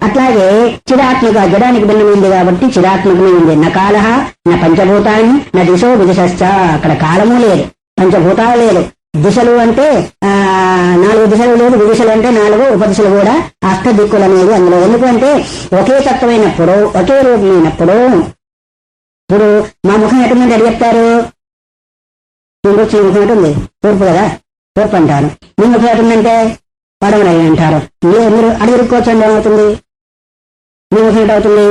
అట్లాగే చిరాత్మక జడానికి భిన్నమైంది కాబట్టి చిరాత్మకమైంది. నా కాల నా పంచభూతాన్ని నా దిశో విదిశశ్చ, అక్కడ కాలము లేదు, పంచభూతాలు లేదు. దిశలు అంటే 4 దిశలు లేదు, విదిశలు అంటే 4 ఉపదిశలు కూడా అష్ట దిక్కులు అనేది అందులో. ఎందుకంటే ఒకే తత్వమైనప్పుడు ఒకే రూపమైనప్పుడు, ఇప్పుడు మా ముఖం ఎటుందంటే అడిగి చెప్తారు, మీ ముఖం ఎటుంది తూర్పు కదా, తూర్పు అంటారు. మీ ముఖం ఎటుందంటే పడమని అంటారు. మీరు అడిగిరుక్కోవచ్చండి, ఏమవుతుంది? మీ ముఖం ఏంటవుతుంది?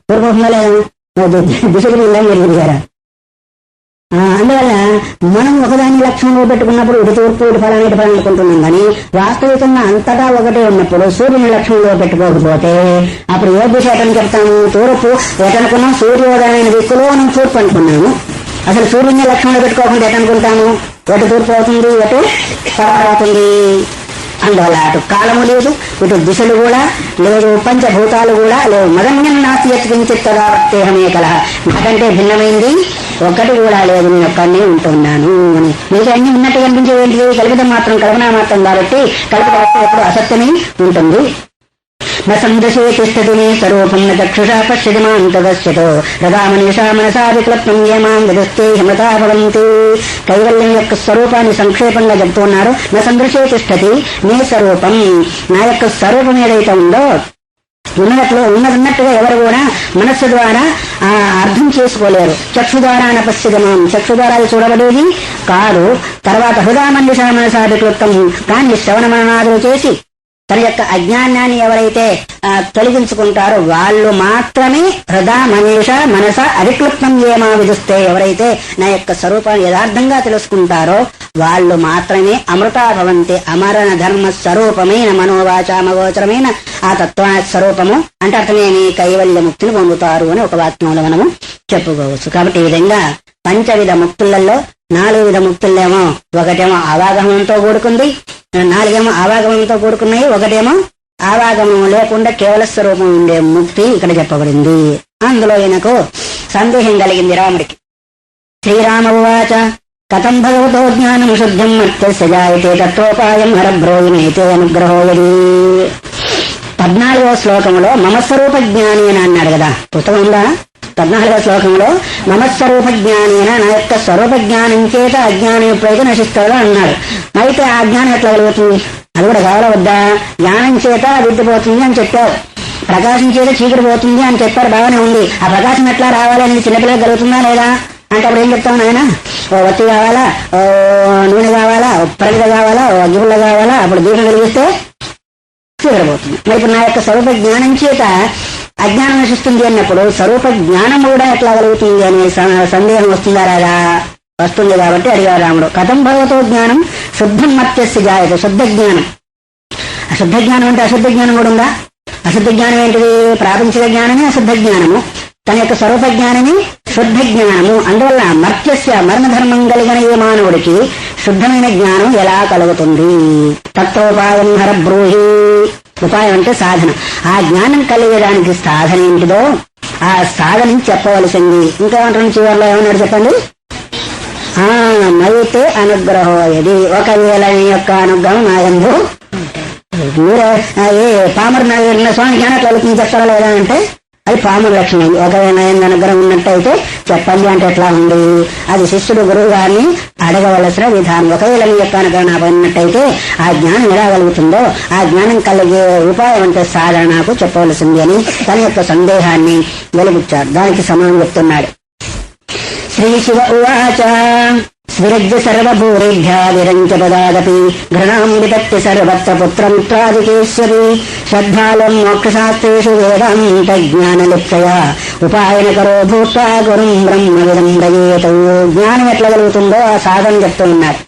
తూర్పుముఖంగా లేదా దిశలు మీరు తిరిగారా? అందువల్ల మనం ఒకదాన్ని లక్ష్యంలో పెట్టుకున్నప్పుడు ఇటు తూర్పు ఇటు ఫలాన్ని ఇటు ఫలాన్ని అనుకుంటున్నాం. కానీ వాస్తవికంగా అంతటా ఒకటే ఉన్నప్పుడు సూర్యుని లక్ష్యంలో పెట్టుకోకపోతే అప్పుడు ఏ దిశ ఎటని చెప్తాము? తూర్పు ఎటనుకున్నాం, సూర్యోదయమైన దిక్కులో మనం తూర్పు అనుకున్నాము. అసలు సూర్యుని లక్ష్యంలో పెట్టుకోకుండా ఎటనుకుంటాము? ఎటు తూర్పు అవుతుంది, ఎటు పడమర అవుతుంది. అందువల్ల అటు కాలము లేదు, ఇటు దిశలు కూడా లేదు, పంచభూతాలు కూడా లేవు. మదన్యం నాస్తి యత్కించిత్తదావత్తేహమే కలహ, నాకంటే భిన్నమైంది ఒక్కటి కూడా లేదు, నేను ఒక్కడినే ఉంటున్నాను అని. మీకు అన్ని ఉన్నట్టు కనిపించేది కల్పితం మాత్రం, కల్పన మాత్రం కాబట్టి కల్పిత ఎప్పుడు అసత్యమే ఉంటుంది. न संदशे तिष्ठति मे स्वरूपं न चक्षुषा पश्यति मां तदस्यतो रदा मनीषा मनसा विक्लप्तं यमां विदस्ते हिमता भवन्ति. కైవల్యం యొక్క స్వరూపాన్ని సంక్షేపంగా చెబుతూ ఉన్నారు. నా సందృశే తిష్టతి మే స్వరూపం, నా యొక్క స్వరూపం ఏదైతే ఉందో ఉన్నట్టుగా ఎవరు కూడా మనస్సు ద్వారా అర్థం చేసుకోలేరు. చక్షు ద్వారా నపశ్యమాం, చక్షు ద్వారా అది చూడబడేది కాదు. తర్వాత హృదయ మనిషా మనసా విక్లుప్తం, కానీ శ్రవణ మననాదులు చేసి తన యొక్క అజ్ఞానాన్ని ఎవరైతే తొలగించుకుంటారో వాళ్ళు మాత్రమే హృదయ మనీష మనస అవిక్లుప్తం ఏమా విదుస్తే, ఎవరైతే నా యొక్క స్వరూపాన్ని యథార్థంగా తెలుసుకుంటారో వాళ్ళు మాత్రమే అమృతా భవంతి, అమరణ ధర్మ స్వరూపమైన మనోవాచామగోచరమైన ఆ తత్వ స్వరూపము అంటే అర్థమేమి కైవల్య ముక్తిని పొందుతారు అని ఒక వాక్యంలో మనము చెప్పుకోవచ్చు. కాబట్టి ఈ విధంగా పంచవిధ ముక్తులలో 4 విధ ముక్తులేమో ఒకటేమో ఆవాగమంతో కూడుకుంది, 4 ఆవాగమంతో కూడుకున్నాయి, ఒకటేమో ఆవాగమం లేకుండా కేవల స్వరూపం ఉండే ముక్తి ఇక్కడ చెప్పబడింది. అందులో ఈయనకు సందేహం కలిగింది రాముడికి. శ్రీరామ ఉవాచ కథం భగవతో జ్ఞానం శుద్ధం మత్స్య జాయతే తత్వోపాయం హరబ్రోయినైతే అనుగ్రహో యది. 14వ శ్లోకంలో మమస్వరూప జ్ఞాని అని అన్నాడు కదా, పుస్తకం ఉందా? 14వ శ్లోకంలో మమస్వరూప జ్ఞానేన, నా యొక్క స్వరూప జ్ఞానం చేత అజ్ఞానం ఎప్పుడైతే నశిస్తాడో అన్నాడు. అయితే ఆ జ్ఞానం ఎట్లా కలుగుతుంది? అది కూడా కావాల వద్దా? జ్ఞానం చేత విద్యపోతుంది అని చెప్పావు, ప్రకాశం చేత చీకటి పోతుంది అని చెప్పారు, బాగానే ఉంది. ఆ ప్రకాశం ఎట్లా రావాలి అనేది చిన్నపిల్లలకు కలుగుతుందా లేదా అంటే అప్పుడు ఏం చెప్తావు నాయన? ఓ వత్తి కావాలా, ఓ నూనె కావాలా, ఓ ప్రమిద కావాలా, ఓ అగ్గిపుల్ల కావాలా, అప్పుడు దీపం వెలిగిస్తే చీకటి పోతుంది. మరి ఇప్పుడు నా యొక్క స్వరూప జ్ఞానం చేత అజ్ఞానం నశిస్తుంది అన్నప్పుడు స్వరూప జ్ఞానం కూడా ఎట్లా కలుగుతుంది అనే సందేహం వస్తుందా రాదా? వస్తుంది. కాబట్టి అడిగారు రాముడు. కథం భగవతో జ్ఞానం శుద్ధం మత్స్య జాయతే, శుద్ధ జ్ఞానం. అశుద్ధ జ్ఞానం అంటే అశుద్ధ జ్ఞానం కూడా ఉందా? అశుద్ధ జ్ఞానం ఏంటిది? ప్రాపంచిక జ్ఞానమే అశుద్ధ జ్ఞానము, తన యొక్క స్వరూప జ్ఞానమే శుద్ధ జ్ఞానము. అందువల్ల మర్త్యస్య మరణధర్మం కలిగిన ఏ మానవుడికి శుద్ధమైన జ్ఞానం ఎలా కలుగుతుంది? తత్వోపాయం హరబ్రూహి, ఉపాయం అంటే సాధన. ఆ జ్ఞానం కలిగేదానికి సాధన ఏంటిదో ఆ సాధన చెప్పవలసింది. ఇంకేమంటారు చివరిలో ఏమన్నారు చెప్పండి? మైతే అనుగ్రహో యది, ఒకవేళ నీ యొక్క అనుగ్రహం నా యందు. మీరు ఏ పామరు స్వామి జ్ఞానం కలుగుతుంది చెప్తారా లేదా అంటే అది పామరు లక్షణం. ఒకవేళ అనుగ్రహం ఉన్నట్టయితే చెప్పండి అంటే ఎట్లా ఉంది? అది శిష్యుడు గురువు గారిని అడగవలసిన విధానం. ఒకవేళ మీ యొక్క అనుగ్రహం ఉన్నట్టయితే ఆ జ్ఞానం ఎలా కలుగుతుందో ఆ జ్ఞానం కలిగే ఉపాయం అంటే సాధన నాకు చెప్పవలసింది అని తన యొక్క సందేహాన్ని వెలిబుచ్చాడు. దానికి సమానం చెప్తున్నాడు. శ్రీ శివ ఉవాచ స్విరజ్య సర్వభూరేభ్యా విరంచ పదాదపి ఘృణాం వితత్య సర్వత్ర పుత్రమిత్రాదికేశ్వరి శ్రద్ధాలం మోక్షశాస్త్రేషు వేదాంత జ్ఞానలిప్సయా ఉపాయన కరో భూత్వా గురుం బ్రహ్మవిదం భజేత. జ్ఞానం ఎట్లా కలుగుతుందో ఆ సాధన చెప్తూ ఉన్నారు.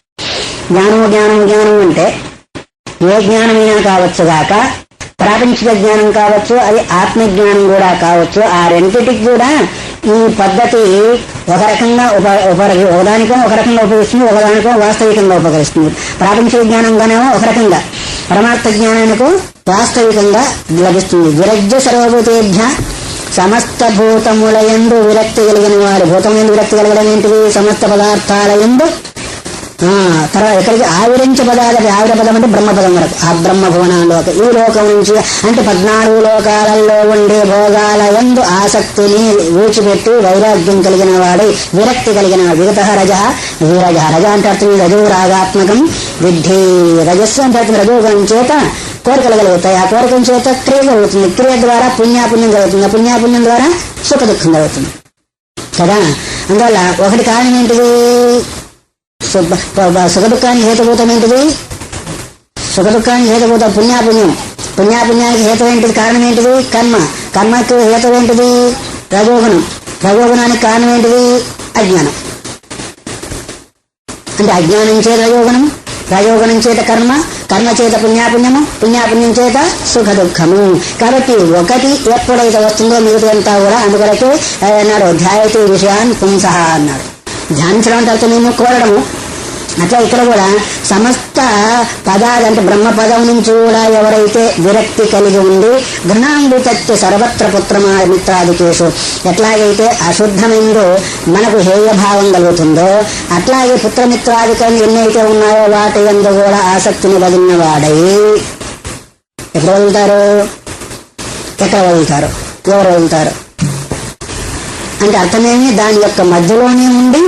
జ్ఞానం అంటే ఏ జ్ఞానమైనా కావచ్చు గాక, ప్రాపంచిక జ్ఞానం కావచ్చు, అది ఆత్మజ్ఞానం కూడా కావచ్చు. ఆ రెండిటికి కూడా ఈ పద్ధతి ఒక రకంగా ఒకదానికో ఒక రకంగా ఉపయోగిస్తుంది, ఒకదానికో వాస్తవికంగా ఉపకరిస్తుంది. ప్రాపంచిక జ్ఞానంగానేమో ఒక రకంగా, పరమార్థ జ్ఞానానికి వాస్తవికంగా లభిస్తుంది. విరజ్య సర్వభూతేభ్య సమస్త భూతముల యందు విరక్తి కలిగిన వాడు. భూతం ఎందు విరక్తి కలగడం ఏంటిది? సమస్త పదార్థాల యందు తర్వాత ఎక్కడికి ఆవిరించబడాలి. ఆవిర పదం అంటే బ్రహ్మపదం వరకు. ఆ బ్రహ్మభువనాలోకి ఈ లోకం నుంచి అంటే 14 లోకాలలో ఉండే భోగాల యందు ఆసక్తిని విడిచిపెట్టి వైరాగ్యం కలిగిన వాడు, విరక్తి కలిగిన వాడు. విగత రజ విరజ. రజ అంటే అర్థం రజో రాగాత్మకం విద్ధి. రజస్సు అంటే అర్థం రజోగుణం చేత కోరికలు కలుగుతాయి. ఆ కోరికల చేత క్రియ కలుగుతుంది. క్రియ ద్వారా పుణ్యాపుణ్యం కలుగుతుంది. ఆ పుణ్యాపుణ్యం ద్వారా సుఖ దుఃఖం కలుగుతుంది కదా. అందువల్ల ఒకటి కారణం ఏంటిది? సుఖ దుఃఖానికి హేతుభూతం ఏంటిది? సుఖ దుఃఖానికి హేతుభూతం పుణ్యాపుణ్యం. పుణ్యాపుణ్యానికి హేతు ఏంటిది? కారణం ఏంటిది? కర్మ. కర్మకు హేతు ఏంటిది? రజోగుణం. రజోగుణానికి కారణం ఏంటిది? అజ్ఞానం. అంటే అజ్ఞానం చేత రజోగుణం, రజోగుణం చేత కర్మ, కర్మ చేత పుణ్యాపుణ్యము, పుణ్యాపుణ్యం చేత సుఖ దుఃఖము. కాబట్టి ఒకటి ఎప్పుడైతే వస్తుందో మిగతా కూడా అందుకొరకే అన్నాడు ధ్యాయతే విషయాన్ పుంసః అన్నాడు. ధ్యానించడం అంటే అర్థం మేము కోరడము. అట్లా ఇక్కడ కూడా సమస్త పదాలు అంటే బ్రహ్మ పదం నుంచి కూడా ఎవరైతే విరక్తి కలిగి ఉండి ఘృణాంబుతత్వ సర్వత్ర పుత్రమా మిత్రాదికేషు ఎట్లాగైతే అశుద్ధమైందో మనకు హేయభావం కలుగుతుందో అట్లాగే పుత్రమిత్రాదికం ఎన్నైతే ఉన్నాయో వాటి యందు కూడా ఆసక్తిని వదిలిన వాడై ఎక్కడ వదులుతారు? ఎక్కడ వదులుతారు? ఎవరు వదులుతారు అంటే అర్థమేమి? దాని యొక్క మధ్యలోనే ఉండి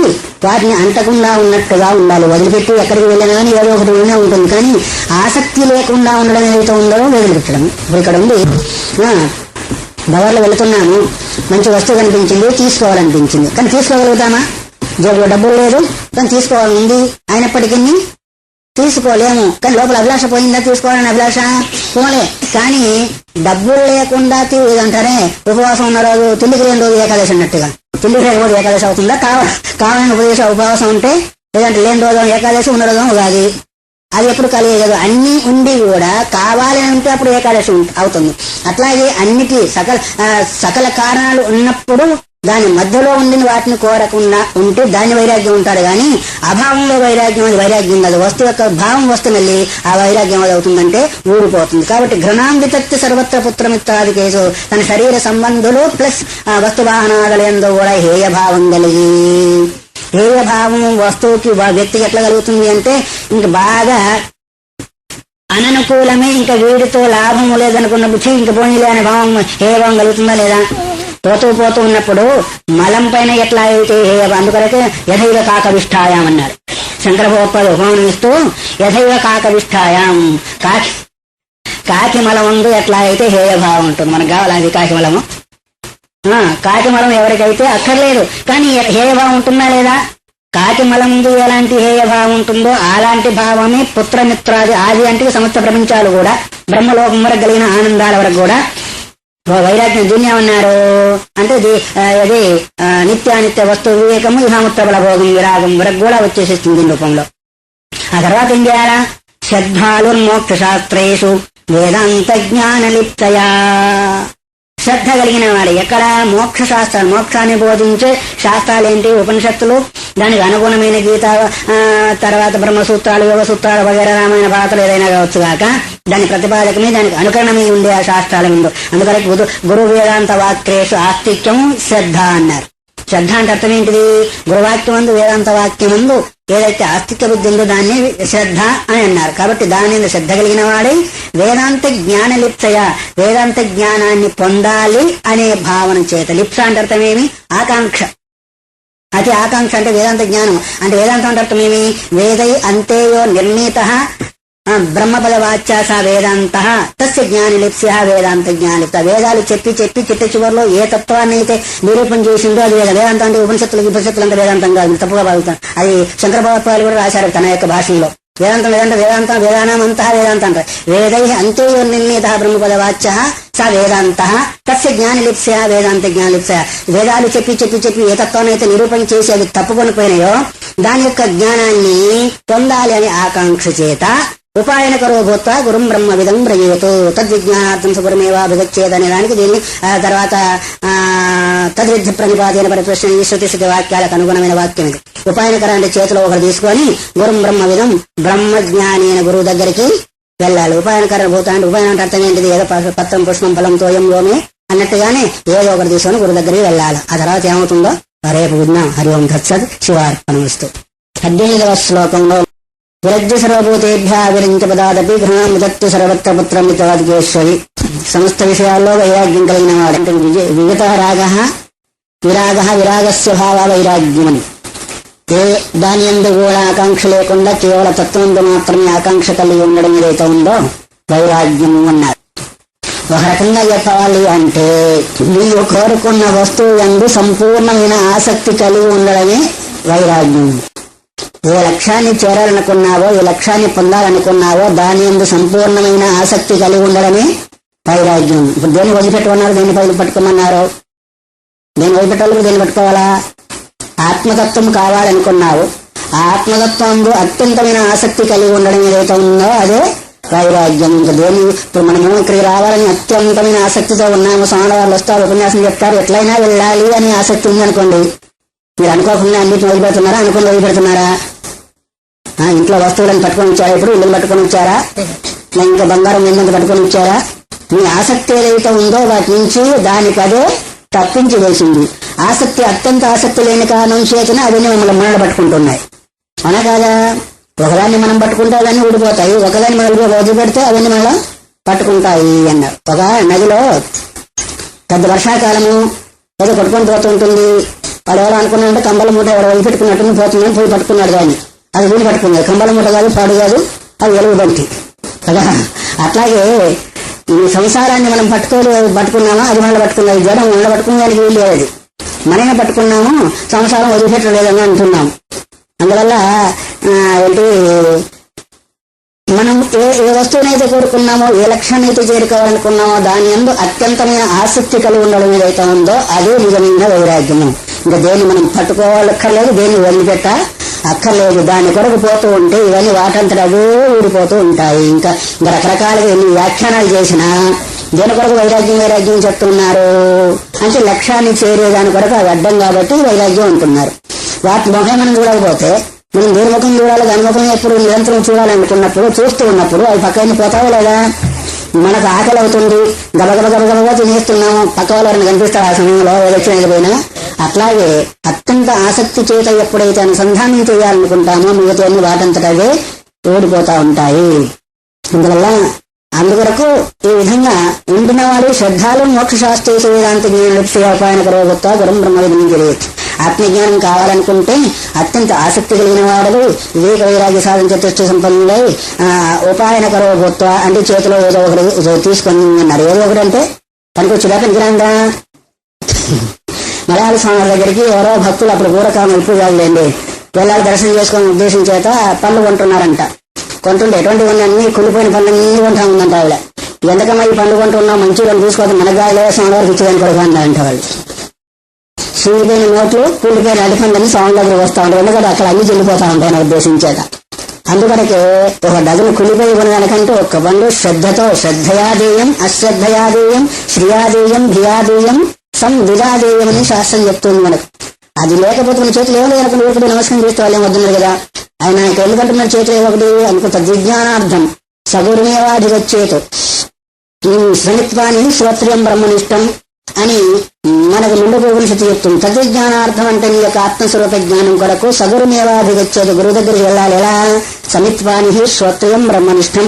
వాటిని అంటకుండా ఉన్నట్టుగా ఉండాలి. వదిలిపెట్టి ఎక్కడికి వెళ్ళినా కానీ ఏదో ఒకటి ఉండే ఉంటుంది. కానీ ఆసక్తి లేకుండా ఉండడం ఏదైతే ఉందో వదిలిపెట్టడం. ఇప్పుడు ఇక్కడ ఉంది బజార్లో వెళుతున్నాము, మంచి వస్తువు కనిపించింది, తీసుకోవాలనిపించింది. కానీ తీసుకోగలుగుతామా? జేబులో డబ్బులు లేదు కానీ తీసుకోవాలని అయినప్పటికీ తీసుకోలేము. కానీ లోపల అభిలాష పోయిందా? తీసుకోవాలని అభిలాష పోలే. కానీ డబ్బులు లేకుండా అంటారే ఉపవాసం ఉన్న రోజు తిండికి లేని రోజు ఏకాదశి అన్నట్టుగా. తిండికి లేని రోజు ఏకాదశి అవుతుందా? కావాలని ఉపవాసం ఉంటే లేదంటే లేని రోజు ఏకాదశి, ఉన్న రోజు ఉగాది. అది ఎప్పుడు కలిగదు. అన్ని ఉండి కూడా కావాలి అంటే అప్పుడు ఏకాదశి అవుతుంది. అట్లాగే అన్నిటి సకల కారణాలు ఉన్నప్పుడు దాని మధ్యలో ఉండిన వాటిని కోరకుండా ఉంటే దాన్ని వైరాగ్యం ఉంటాడు. కానీ అభావంలో వైరాగ్యం అది వైరాగ్యం కాదు. వస్తువు యొక్క భావం వస్తు మళ్ళీ ఆ వైరాగ్యం అది అవుతుందంటే ఊడిపోతుంది. కాబట్టి ఘృణాంబితత్తి సర్వత్ర పుత్రమిత్రాది కేసు తన శరీర సంబంధులు ప్లస్ వస్తు వాహనాదులందు కూడా హేయభావం కలిగి, హేయభావం వస్తువుకి వ్యక్తికి ఎట్లా కలుగుతుంది అంటే ఇంక బాగా అననుకూలమే, ఇంకా వీడితో లాభము లేదనుకున్న బుద్ధి ఇంక పోనీలే అనే భావం హేయభావం కలుగుతుందా లేదా? పోతూ ఉన్నప్పుడు మలం పైన ఎట్లా అయితే అందుకొరకే యథైవ కాకవిష్ఠాయాం అన్నారు శంకర భగవత్పాదులు ఉపమానం ఇస్తూ. యథైవ కాకవిష్ఠాయాం కాకి మలం ముందు ఎట్లా అయితే హేయభావం ఉంటుంది. మనకు కావాలి అది కాకి మలము. కాకి మలం ఎవరికైతే అక్కర్లేదు కానీ హేయభావం ఉంటుందా లేదా? కాకి మలం ముందు ఎలాంటి హేయభావం ఉంటుందో అలాంటి భావమే పుత్రమిత్రాది ఆది అంటే సమస్త ప్రపంచాలు కూడా బ్రహ్మలోకం వరకు కలిగిన ఆనందాల వరకు కూడా వైరాగ్యం. దీన్ని ఏమన్నారు అంటే అది నిత్యానిత్య వస్తు వివేకము ఇహాముత్ర బలభోగం విరాగం వరకు కూడా వచ్చేసేస్తుంది దీని రూపంలో. ఆ తర్వాత ఏం చేయాలా? శ్రద్ధాలుర్మోక్ష శాస్త్రేషు వేదాంత జ్ఞానలిప్తయా. శ్రద్ధ కలిగిన వాడు ఎక్కడ? మోక్ష శాస్త్రాలు, మోక్షాన్ని బోధించే శాస్త్రాలు ఏంటి? ఉపనిషత్తులు, దానికి అనుగుణమైన గీత, తర్వాత బ్రహ్మసూత్రాలు, యోగసూత్రాలు వగైరా రామాయణ భారతలు ఏదైనా కావచ్చు కాక దాని ప్రతిపాదకమే దానికి అనుకరణమే ఉండే ఆ శాస్త్రాల ముందు. అందుకని గురు వేదాంత వాక్యేషు ఆస్తిక్యం శ్రద్ధ అన్నారు. శ్రద్ధ అంటే అర్థం ఏంటిది? గురువాక్యం ముందు వేదాంత వాక్యం ముందు ఏదైతే ఆస్తిక బుద్ధి ఉందో దాన్ని శ్రద్ధ అని అన్నారు. కాబట్టి దాని మీద శ్రద్ధ కలిగిన వాడే వేదాంత జ్ఞాన లిప్సయ, వేదాంత జ్ఞానాన్ని పొందాలి అనే భావన చేత. లిప్స అంటే అర్థమేమి? ఆకాంక్ష. అతి ఆకాంక్ష అంటే వేదాంత జ్ఞానం అంటే వేదాంతం అంటే అర్థమేమి? వేదై అంతేయో నిర్ణీత బ్రహ్మపద వాచ్యాస వేదాంత తస్య జ్ఞానలిప్స్య వేదాంత జ్ఞానలిప్త. వేదాలు చెప్పి చిట్ట చివరిలో ఏ తత్వాన్ని అయితే నిరూపణ చేసిందో అది వేదాంతం అంటే ఉపనిషత్తులు అంటే వేదాంతం కాదు, తప్పుగా భావిస్తాం. అది శంకర భగవత్పాదులు కూడా రాశారు తన యొక్క భాషలో. వేదాంతం వేదానామంతః వేదాంతం అంటారు. వేదై అంతేయో నిర్ణీత బ్రహ్మపద వాచ్య స వేదాంత తస్య జ్ఞానలిప్స్య వేదాంత జ్ఞానలిప్స్య. వేదాలు చెప్పి ఏ తత్వాన్ని అయితే నిరూపణ చేసి అవి తప్పుకొని పోయినాయో దాని యొక్క జ్ఞానాన్ని పొందాలి అనే ఆకాంక్ష చేత ఉపాయన కరో భూత్వ గురుం బ్రహ్మ విధం బ్రయేతు తద్విజ్ఞానార్థం సుగురమేవాభిగచ్చేది అనే దానికి దీన్ని తర్వాత తద్విద్య ప్రణిపాతైన పరిప్రశ్న ఈశ్వతి స్థితి వాక్యాలకు అనుగుణమైన వాక్యం ఇది. ఉపాయనకర అంటే చేతిలో ఒకరు తీసుకొని గురుం బ్రహ్మ విధం బ్రహ్మ జ్ఞాని అయిన గురువు దగ్గరికి వెళ్ళాలి. ఉపాయనకర భూత అంటే ఉపాయనం అంటే అర్థం ఏంటిది? ఏదో పత్రం పుష్పం ఫలం తోయం లోమే అన్నట్టుగానే ఏదో ఒకరు తీసుకొని గురువు దగ్గరికి వెళ్ళాలి. ఆ తర్వాత ఏమవుతుందో రేపు విన్నాం. హరి ఓం తత్సత్. శివార్పణమస్తు. 18వ శ్లోకంలో విరజ్య సర్వభూతేభ్య విరించ పదాదపి ఘృణముదత్తు సర్వత్ర పుత్రమితాదికేశ్వరి సమస్త విషయాల్లో వైరాగ్యం కలిగిన వాడంటే విగత విరాగస్య భావ వైరాగ్యమని దాని యందు కూడా ఆకాంక్ష లేకుండా కేవల తత్వంలో మాత్రమే ఆకాంక్ష కలిగి ఉండడం ఏదైతే ఉందో వైరాగ్యం అన్నారు. ఒక రకంగా చెప్పాలి అంటే నీవు కోరుకున్న వస్తువు యందు సంపూర్ణమైన ఆసక్తి కలిగి ఉండడమే వైరాగ్యం. ఏ లక్ష్యాన్ని చేరాలనుకున్నావో, ఏ లక్ష్యాన్ని పొందాలనుకున్నావో దాని యందు సంపూర్ణమైన ఆసక్తి కలిగి ఉండడమే వైరాగ్యం. ఇప్పుడు దేన్ని వదిలిపెట్టుకున్నారు, దేన్ని పట్టుకోమన్నారు? దేన్ని వదిలిపెట్టాలి, దేన్ని పట్టుకోవాలా? ఆత్మతత్వం కావాలనుకున్నావు, ఆ ఆత్మతత్వం అత్యంతమైన ఆసక్తి కలిగి ఉండడం ఏదైతే ఉందో అదే వైరాగ్యం. ఇంకా దేని ఇప్పుడు మనము ఇక్కడికి రావాలని అత్యంతమైన ఆసక్తితో ఉన్నాము, స్వామి వాళ్ళు వస్తారు, ఉపన్యాసం చెప్తారు, ఎట్లయినా వెళ్ళాలి అని ఆసక్తి ఉందనుకోండి, మీరు అనుకోకుండా అన్నింటిని వదిలిపెడుతున్నారా? అనుకుని వదిలిపెడుతున్నారా? ఇంట్లో వస్తువులను పట్టుకొని వచ్చారా? ఇప్పుడు ఇల్లు పట్టుకొని వచ్చారా? ఇంకా బంగారం ఏంటంత పట్టుకొని వచ్చారా? మీ ఆసక్తి ఏదైతే ఉందో వాటి నుంచి దానికి అదే తప్పించి వేసింది. ఆసక్తి అత్యంత ఆసక్తి లేని కారణం చేతనే అవన్నీ మిమ్మల్ని మనల్ని పట్టుకుంటున్నాయి. అవునా కాదా? ఒకదాన్ని మనం పట్టుకుంటే అవన్నీ ఊడిపోతాయి, ఒకదాన్ని మనం వదిలిపెడితే అవన్నీ మనం పట్టుకుంటాయి అన్నారు. ఒక నదిలో పెద్ద వర్షాకాలము ఏదో పట్టుకొని పోతూ ఉంటుంది. వాడు ఎవరో అనుకున్నాడంటే కంబల మూట ఎవడో వదిలిపెట్టుకున్నట్టు పోతుందని పోయి పట్టుకున్నాడు. దాన్ని అది వీలు పట్టుకున్నాడు. కంబల మూట కాదు, పాడు కాదు, అది ఎలుగుబంటి కదా. అట్లాగే ఈ సంసారాన్ని మనం పట్టుకున్నామా అది మనల్ని పట్టుకున్నది. జడం మనల్ని పట్టుకునేదానికి వీలు లేదు, మనమే పట్టుకున్నాము, సంసారం వదిలిపెట్టలేదని అంటున్నాము. అందువల్ల ఏంటి మనం ఏ వస్తువునైతే కోరుకున్నామో, ఏ లక్ష్యాన్ని అయితే చేరుకోవాలనుకున్నామో దాని యందు అత్యంతమైన ఆసక్తి కలిగి ఉండడం ఏదైతే ఉందో అదే నిజమైన వైరాగ్యము. ఇంకా దేన్ని మనం పట్టుకోవాలక్కర్లేదు, దేన్ని వదిలిపెట్ట అక్కర్లేదు. దాని కొరకు పోతూ ఉంటే ఇవన్నీ వాటంతట అవే ఊడిపోతూ ఉంటాయి. ఇంకా రకరకాలుగా ఎన్ని వ్యాఖ్యానాలు చేసినా దేని కొరకు వైరాగ్యం చెప్తున్నారు అంటే లక్ష్యాన్ని చేరేదాని కొరకు అది అడ్డం కాబట్టి వైరాగ్యం అంటున్నారు. వాటి ముఖం మనం చూడకపోతే మనం దేని ముఖం చూడాలి, దాని ముఖం ఎప్పుడు నిరంతరం చూడాలనుకున్నప్పుడు చూస్తూ ఉన్నప్పుడు అవి పక్కన పోతావో లేదా? మనకు ఆకలి అవుతుంది, గబగబగా తినేస్తున్నాము, పక్క వాళ్ళని కనిపిస్తారు ఆ సమయంలో ఏదైనా. అట్లాగే అత్యంత ఆసక్తి చేత ఎప్పుడైతే అనుసంధానం చేయాలనుకుంటామో మిగతా వాటంతట అవే ఓడిపోతా ఉంటాయి. అందువరకు ఈ విధంగా ఉండిన వాడు శ్రద్ధాలు మోక్షశాస్త్ర వేదాంత జ్ఞానోపాయన కరోగొత్త గురం బ్రహ్మవిధించలేదు. ఆత్మజ్ఞానం కావాలనుకుంటే అత్యంత ఆసక్తి కలిగిన వాడు వివేక వైరాగ్య సాధన చతుష్ట సంపన్నులై ఉపాయన కరోగొత్త అంటే చేతిలో ఏదో ఒకటి తీసుకొని అన్నారు. ఏదో ఒకటి అంటే పనికొచ్చుదా పనికిరాందా? మలయాళ స్వామి దగ్గరికి ఎవరో భక్తులు అప్పుడు పూర్వకాలం ఇప్పుడు కాదులేండి వెళ్ళాలి దర్శనం చేసుకునే ఉద్దేశం చేత పళ్ళు కొంటున్నారంట. కొంటుంటే ఎటువంటి అన్ని కుళ్ళిపోయిన పనులన్నీ కొంటా ఉందంట ఆవిడ. ఎంతకమ్మా ఈ పండు కొంటున్నాం, మంచి వాళ్ళు తీసుకోవద్దు, మన గాలిలో స్వామి వారికి ఇచ్చేదాన్ని కొడుకు అన్నారంట వాళ్ళు. సూర్యుపోయిన నోట్లు కూలిపోయిన అడిపండ్లని స్వామి దగ్గర వస్తూ ఉంటారు, ఎందుకంటే అక్కడ అన్ని చెల్లిపోతా ఉంటాయని ఉద్దేశించేట. అందుకనకే ఒక డజను కుళ్ళిపోయి ఉన్నదానికంటే ఒక్క పండు శ్రద్ధయాదేయం అశ్రద్ధయాదేయం శ్రియాదేయం ధియాదేయం సంవిధాదేయం అని శాస్త్రం చెప్తుంది మనకు. అది లేకపోతే మన చేతులు ఏమో లేకుండా ఊరికి నమస్కారం చేస్తే వాళ్ళు ఏమవుతున్నారు కదా. ఆయన ఎందుకంటున్నారు చేతులు ఒకటి అనుకుంటా విజ్ఞానార్థం సగురుమేవాధిగచ్చేతు ఈ శ్రమిత్వాన్ని శ్రోత్రియం బ్రహ్మనిష్టం అని మనకు ముందు ఉపనిషత్తు చెప్తుంది. తద్విజ్ఞానార్థం అంటే నీ యొక్క ఆత్మస్వరూప జ్ఞానం కొరకు సగురుమేవాధిగచ్చేతు గురువు దగ్గరికి వెళ్ళాలి. ఎలా? సమిత్వాన్ని శ్రోత్రియం బ్రహ్మనిష్టం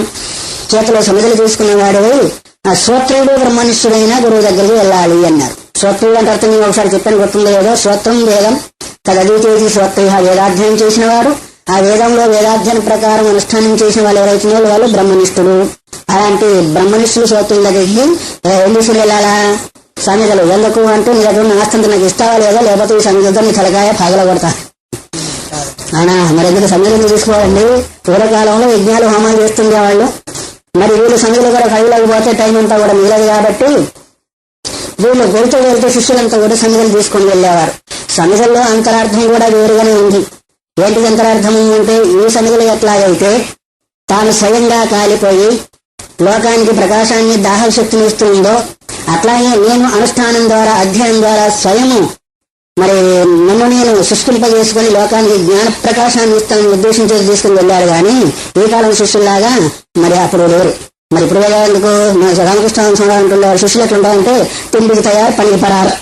చేతిలో సమిధులు తీసుకునేవాడు ఆ శ్రోత్రుడు బ్రహ్మనిష్ఠుడైన గురువు దగ్గరికి వెళ్ళాలి అన్నారు. శ్రోత్రుడు అంటే అర్థం నేను ఒకసారి చెప్పాను, గుర్తుందో ఏదో. శ్రోత్రం వేదం తదీతేజీ శ్రోత్రయ వేదాధ్యయనం చేసిన వాడు, ఆ వేదంలో వేదాధ్యయనం ప్రకారం అనుష్ఠానం చేసిన వాళ్ళు ఎవరైతే వాళ్ళు బ్రహ్మనిష్ఠుడు. అలాంటి బ్రహ్మనిష్ఠులు శ్రోత్రుల దగ్గరికి ఎందుకు వెళ్ళాలా? సమిధలు ఎందుకు అంటే నీ దగ్గర ఆస్తంత నాకు ఇస్తావా లేదా, లేకపోతే ఈ సమిధతో నీ తలకాయ పగల కొడతా అవునా? మరి ఎందుకు సమిధులు తీసుకోవాలండి? పూర్వకాలంలో యజ్ఞాలు హోమాలు చేస్తుండే వాళ్ళు, మరి వీళ్ళు సమిధులు కూడా కడిగిలేకపోతే టైం అంతా కూడా మిగలదు కాబట్టి వీళ్ళు వెళ్తూ శిష్యులంతా కూడా సమిధులు తీసుకొని వెళ్ళేవారు. సమిధల్లో అంతరార్థం కూడా వేరుగానే ఉంది. ఏంటి అంతరార్థం అంటే ఈ సమిధులు ఎట్లాగైతే తాను స్వయంగా కాలిపోయి లోకానికి ప్రకాశాన్ని దాహశక్తిని ఇస్తుందో అట్లాగే నేను అనుష్ఠానం ద్వారా అధ్యయనం ద్వారా స్వయము మరి నన్ను నేను శుష్కింపజేసుకుని లోకానికి జ్ఞాన ప్రకాశాన్ని ఇస్తానని ఉద్దేశించి తీసుకుని వెళ్ళారు. కానీ ఈ కాలం శిష్యుల్లాగా మరి అప్పుడు లేరు. మరి ఇప్పుడు వెళ్ళేందుకు రామకృష్ణ అంటుండే శిష్యులు ఎట్లుంటారంటే తిండికి తయారు పనికి పరారు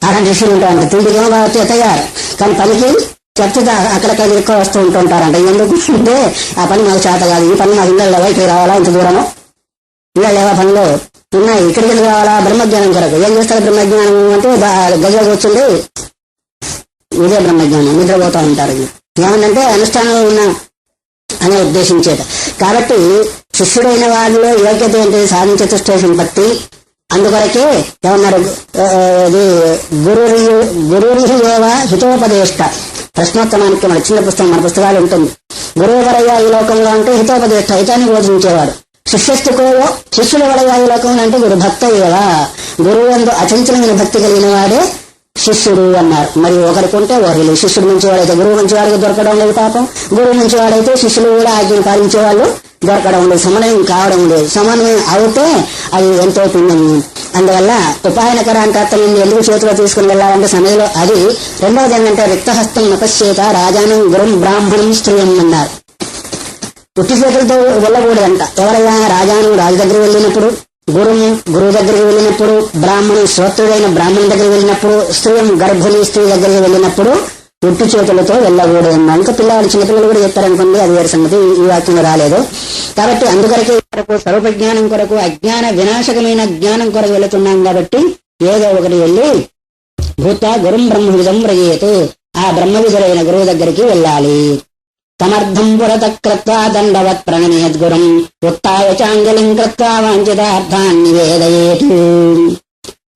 అలాంటి శిష్యులు ఉంటారంట. తిండికి తయారు కానీ పనికి చర్చ అక్కడక్కడ ఎక్కువ వస్తూ ఉంటుంటారంట. ఎందుకు అంటే ఆ పని మాకు చేత కాదు, ఈ పని మాకు ఇళ్ళ లేవా, ఇక్కడికి రావాలా, ఇంత దూరము ఇళ్ళ లేవా పనులు ఉన్నాయి, ఇక్కడికి వెళ్ళి రావాలా బ్రహ్మజ్ఞానం కొరకు. ఏం చేస్తారు బ్రహ్మజ్ఞానం అంటే గదిలో కూర్చుండి ఇదే బ్రహ్మజ్ఞానం, నిద్రపోతూ ఉంటారు. ఏమంటే అనుష్ఠానంలో ఉన్న అనే ఉద్దేశించేట. కాబట్టి శిష్యుడైన వాడిలో యోగ్యత ఏంటి, సాధించే చతుష్ట సంపత్తి. అందుకొరకే ఏమన్నారు, గురురిహేవ హితోపదేష్ట. ప్రశ్నోత్తమానికి మన చిన్న పుస్తకం, మన పుస్తకాలు ఉంటుంది. గురువు వరయ్య ఈ లోకంలో అంటే హితోపదేష్ట, హితాన్ని బోధించేవాడు. శిష్యస్థుకోవో శిష్యుల వరయ్య ఈ లోకంలో అంటే గురు భక్త ఏవా, గురువు అందు అచంచలమైన భక్తి కలిగిన వాడే శిష్యుడు అన్నారు. మరి ఒకరికుంటే ఒకరు. శిష్యుడు మంచివాడైతే గురువు మంచివాడికి దొరకడం లేదు పాపం, గురువు మంచివాడైతే శిష్యులు కూడా ఆజ్ఞను పాలించే వాళ్ళు దొరకడం లేదు, సమన్వయం కావడం లేదు. సమన్వయం అవుతే అది ఎంతో పుణ్యం. అందువల్ల ఉపాయనకర అంటే అర్థం ఎందుకు చేతిలో తీసుకుని వెళ్ళాలంటే సమయంలో అది. రెండవది ఏంటంటే రిక్తహస్తం నపశ్చేత రాజానం గురం బ్రాహ్మణం స్త్రీయం అన్నారు. పుట్టి చేతులతో వెళ్ళకూడదంట. ఎవరైనా రాజాను రాజు దగ్గర వెళ్ళినప్పుడు, గురువు దగ్గరికి వెళ్ళినప్పుడు, బ్రాహ్మణుడు శ్రోత్రుడైన బ్రాహ్మణుడి దగ్గరికి వెళ్ళినప్పుడు, స్త్రీయం గర్భిణీ స్త్రీ దగ్గరికి వెళ్ళినప్పుడు పుట్టి చేతులతో వెళ్ళకూడదు. ఇంకా పిల్లవాళ్ళు చిన్నపిల్లలు కూడా చెప్తారనుకోండి, అది వేరే సంగతి, ఈ వాక్యంలో రాలేదు. కాబట్టి అందుకొరకే కొరకు స్వరూపజ్ఞానం కొరకు అజ్ఞాన వినాశకమైన జ్ఞానం కొరకు వెళుతున్నాం. కాబట్టి ఏదో ఒకటి వెళ్ళి భూత గురుం బ్రహ్మవిదం వ్రయేతు, ఆ బ్రహ్మవిధులైన గురువు దగ్గరికి వెళ్ళాలి. సమర్థం పురత కృత్వా దండవత్ ప్రణమేద్గురం ఉత్తాయ చాంజలిం కృత్వా వాంఛితార్థాన్ నివేదయేతు.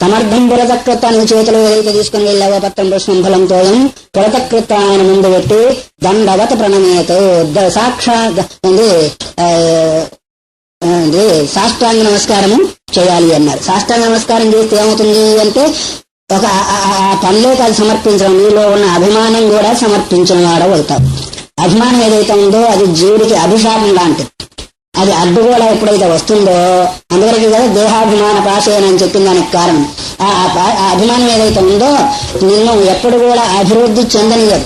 సమర్థం పురతకృత్వ, నువ్వు చేతులు ఏదైతే తీసుకుని వెళ్ళావో పత్రం పుష్పం ఫలం తోయం, పురతకృత్వ ఆయన ముందు పెట్టి దండవత్ ప్రణమేతు, సాక్షాత్ సాష్టాంగ నమస్కారము చేయాలి అన్నారు. సాష్టాంగ నమస్కారం చేస్తే ఏమవుతుంది అంటే ఒక ఆ పనిలో అది సమర్పించడం, నీలో ఉన్న అభిమానం కూడా సమర్పించిన వాడవుతావు. అభిమానం ఏదైతే ఉందో అది జీవుడికి అభిషాపం లాంటిది. అది అడ్డుగోళ ఎప్పుడైతే వస్తుందో, అందువరకు కదా దేహాభిమాన పాశేన అని చెప్పిన దానికి కారణం. ఆ అభిమానం ఏదైతే ఉందో నిన్ను ఎప్పుడు కూడా అభివృద్ధి చెందనియదు.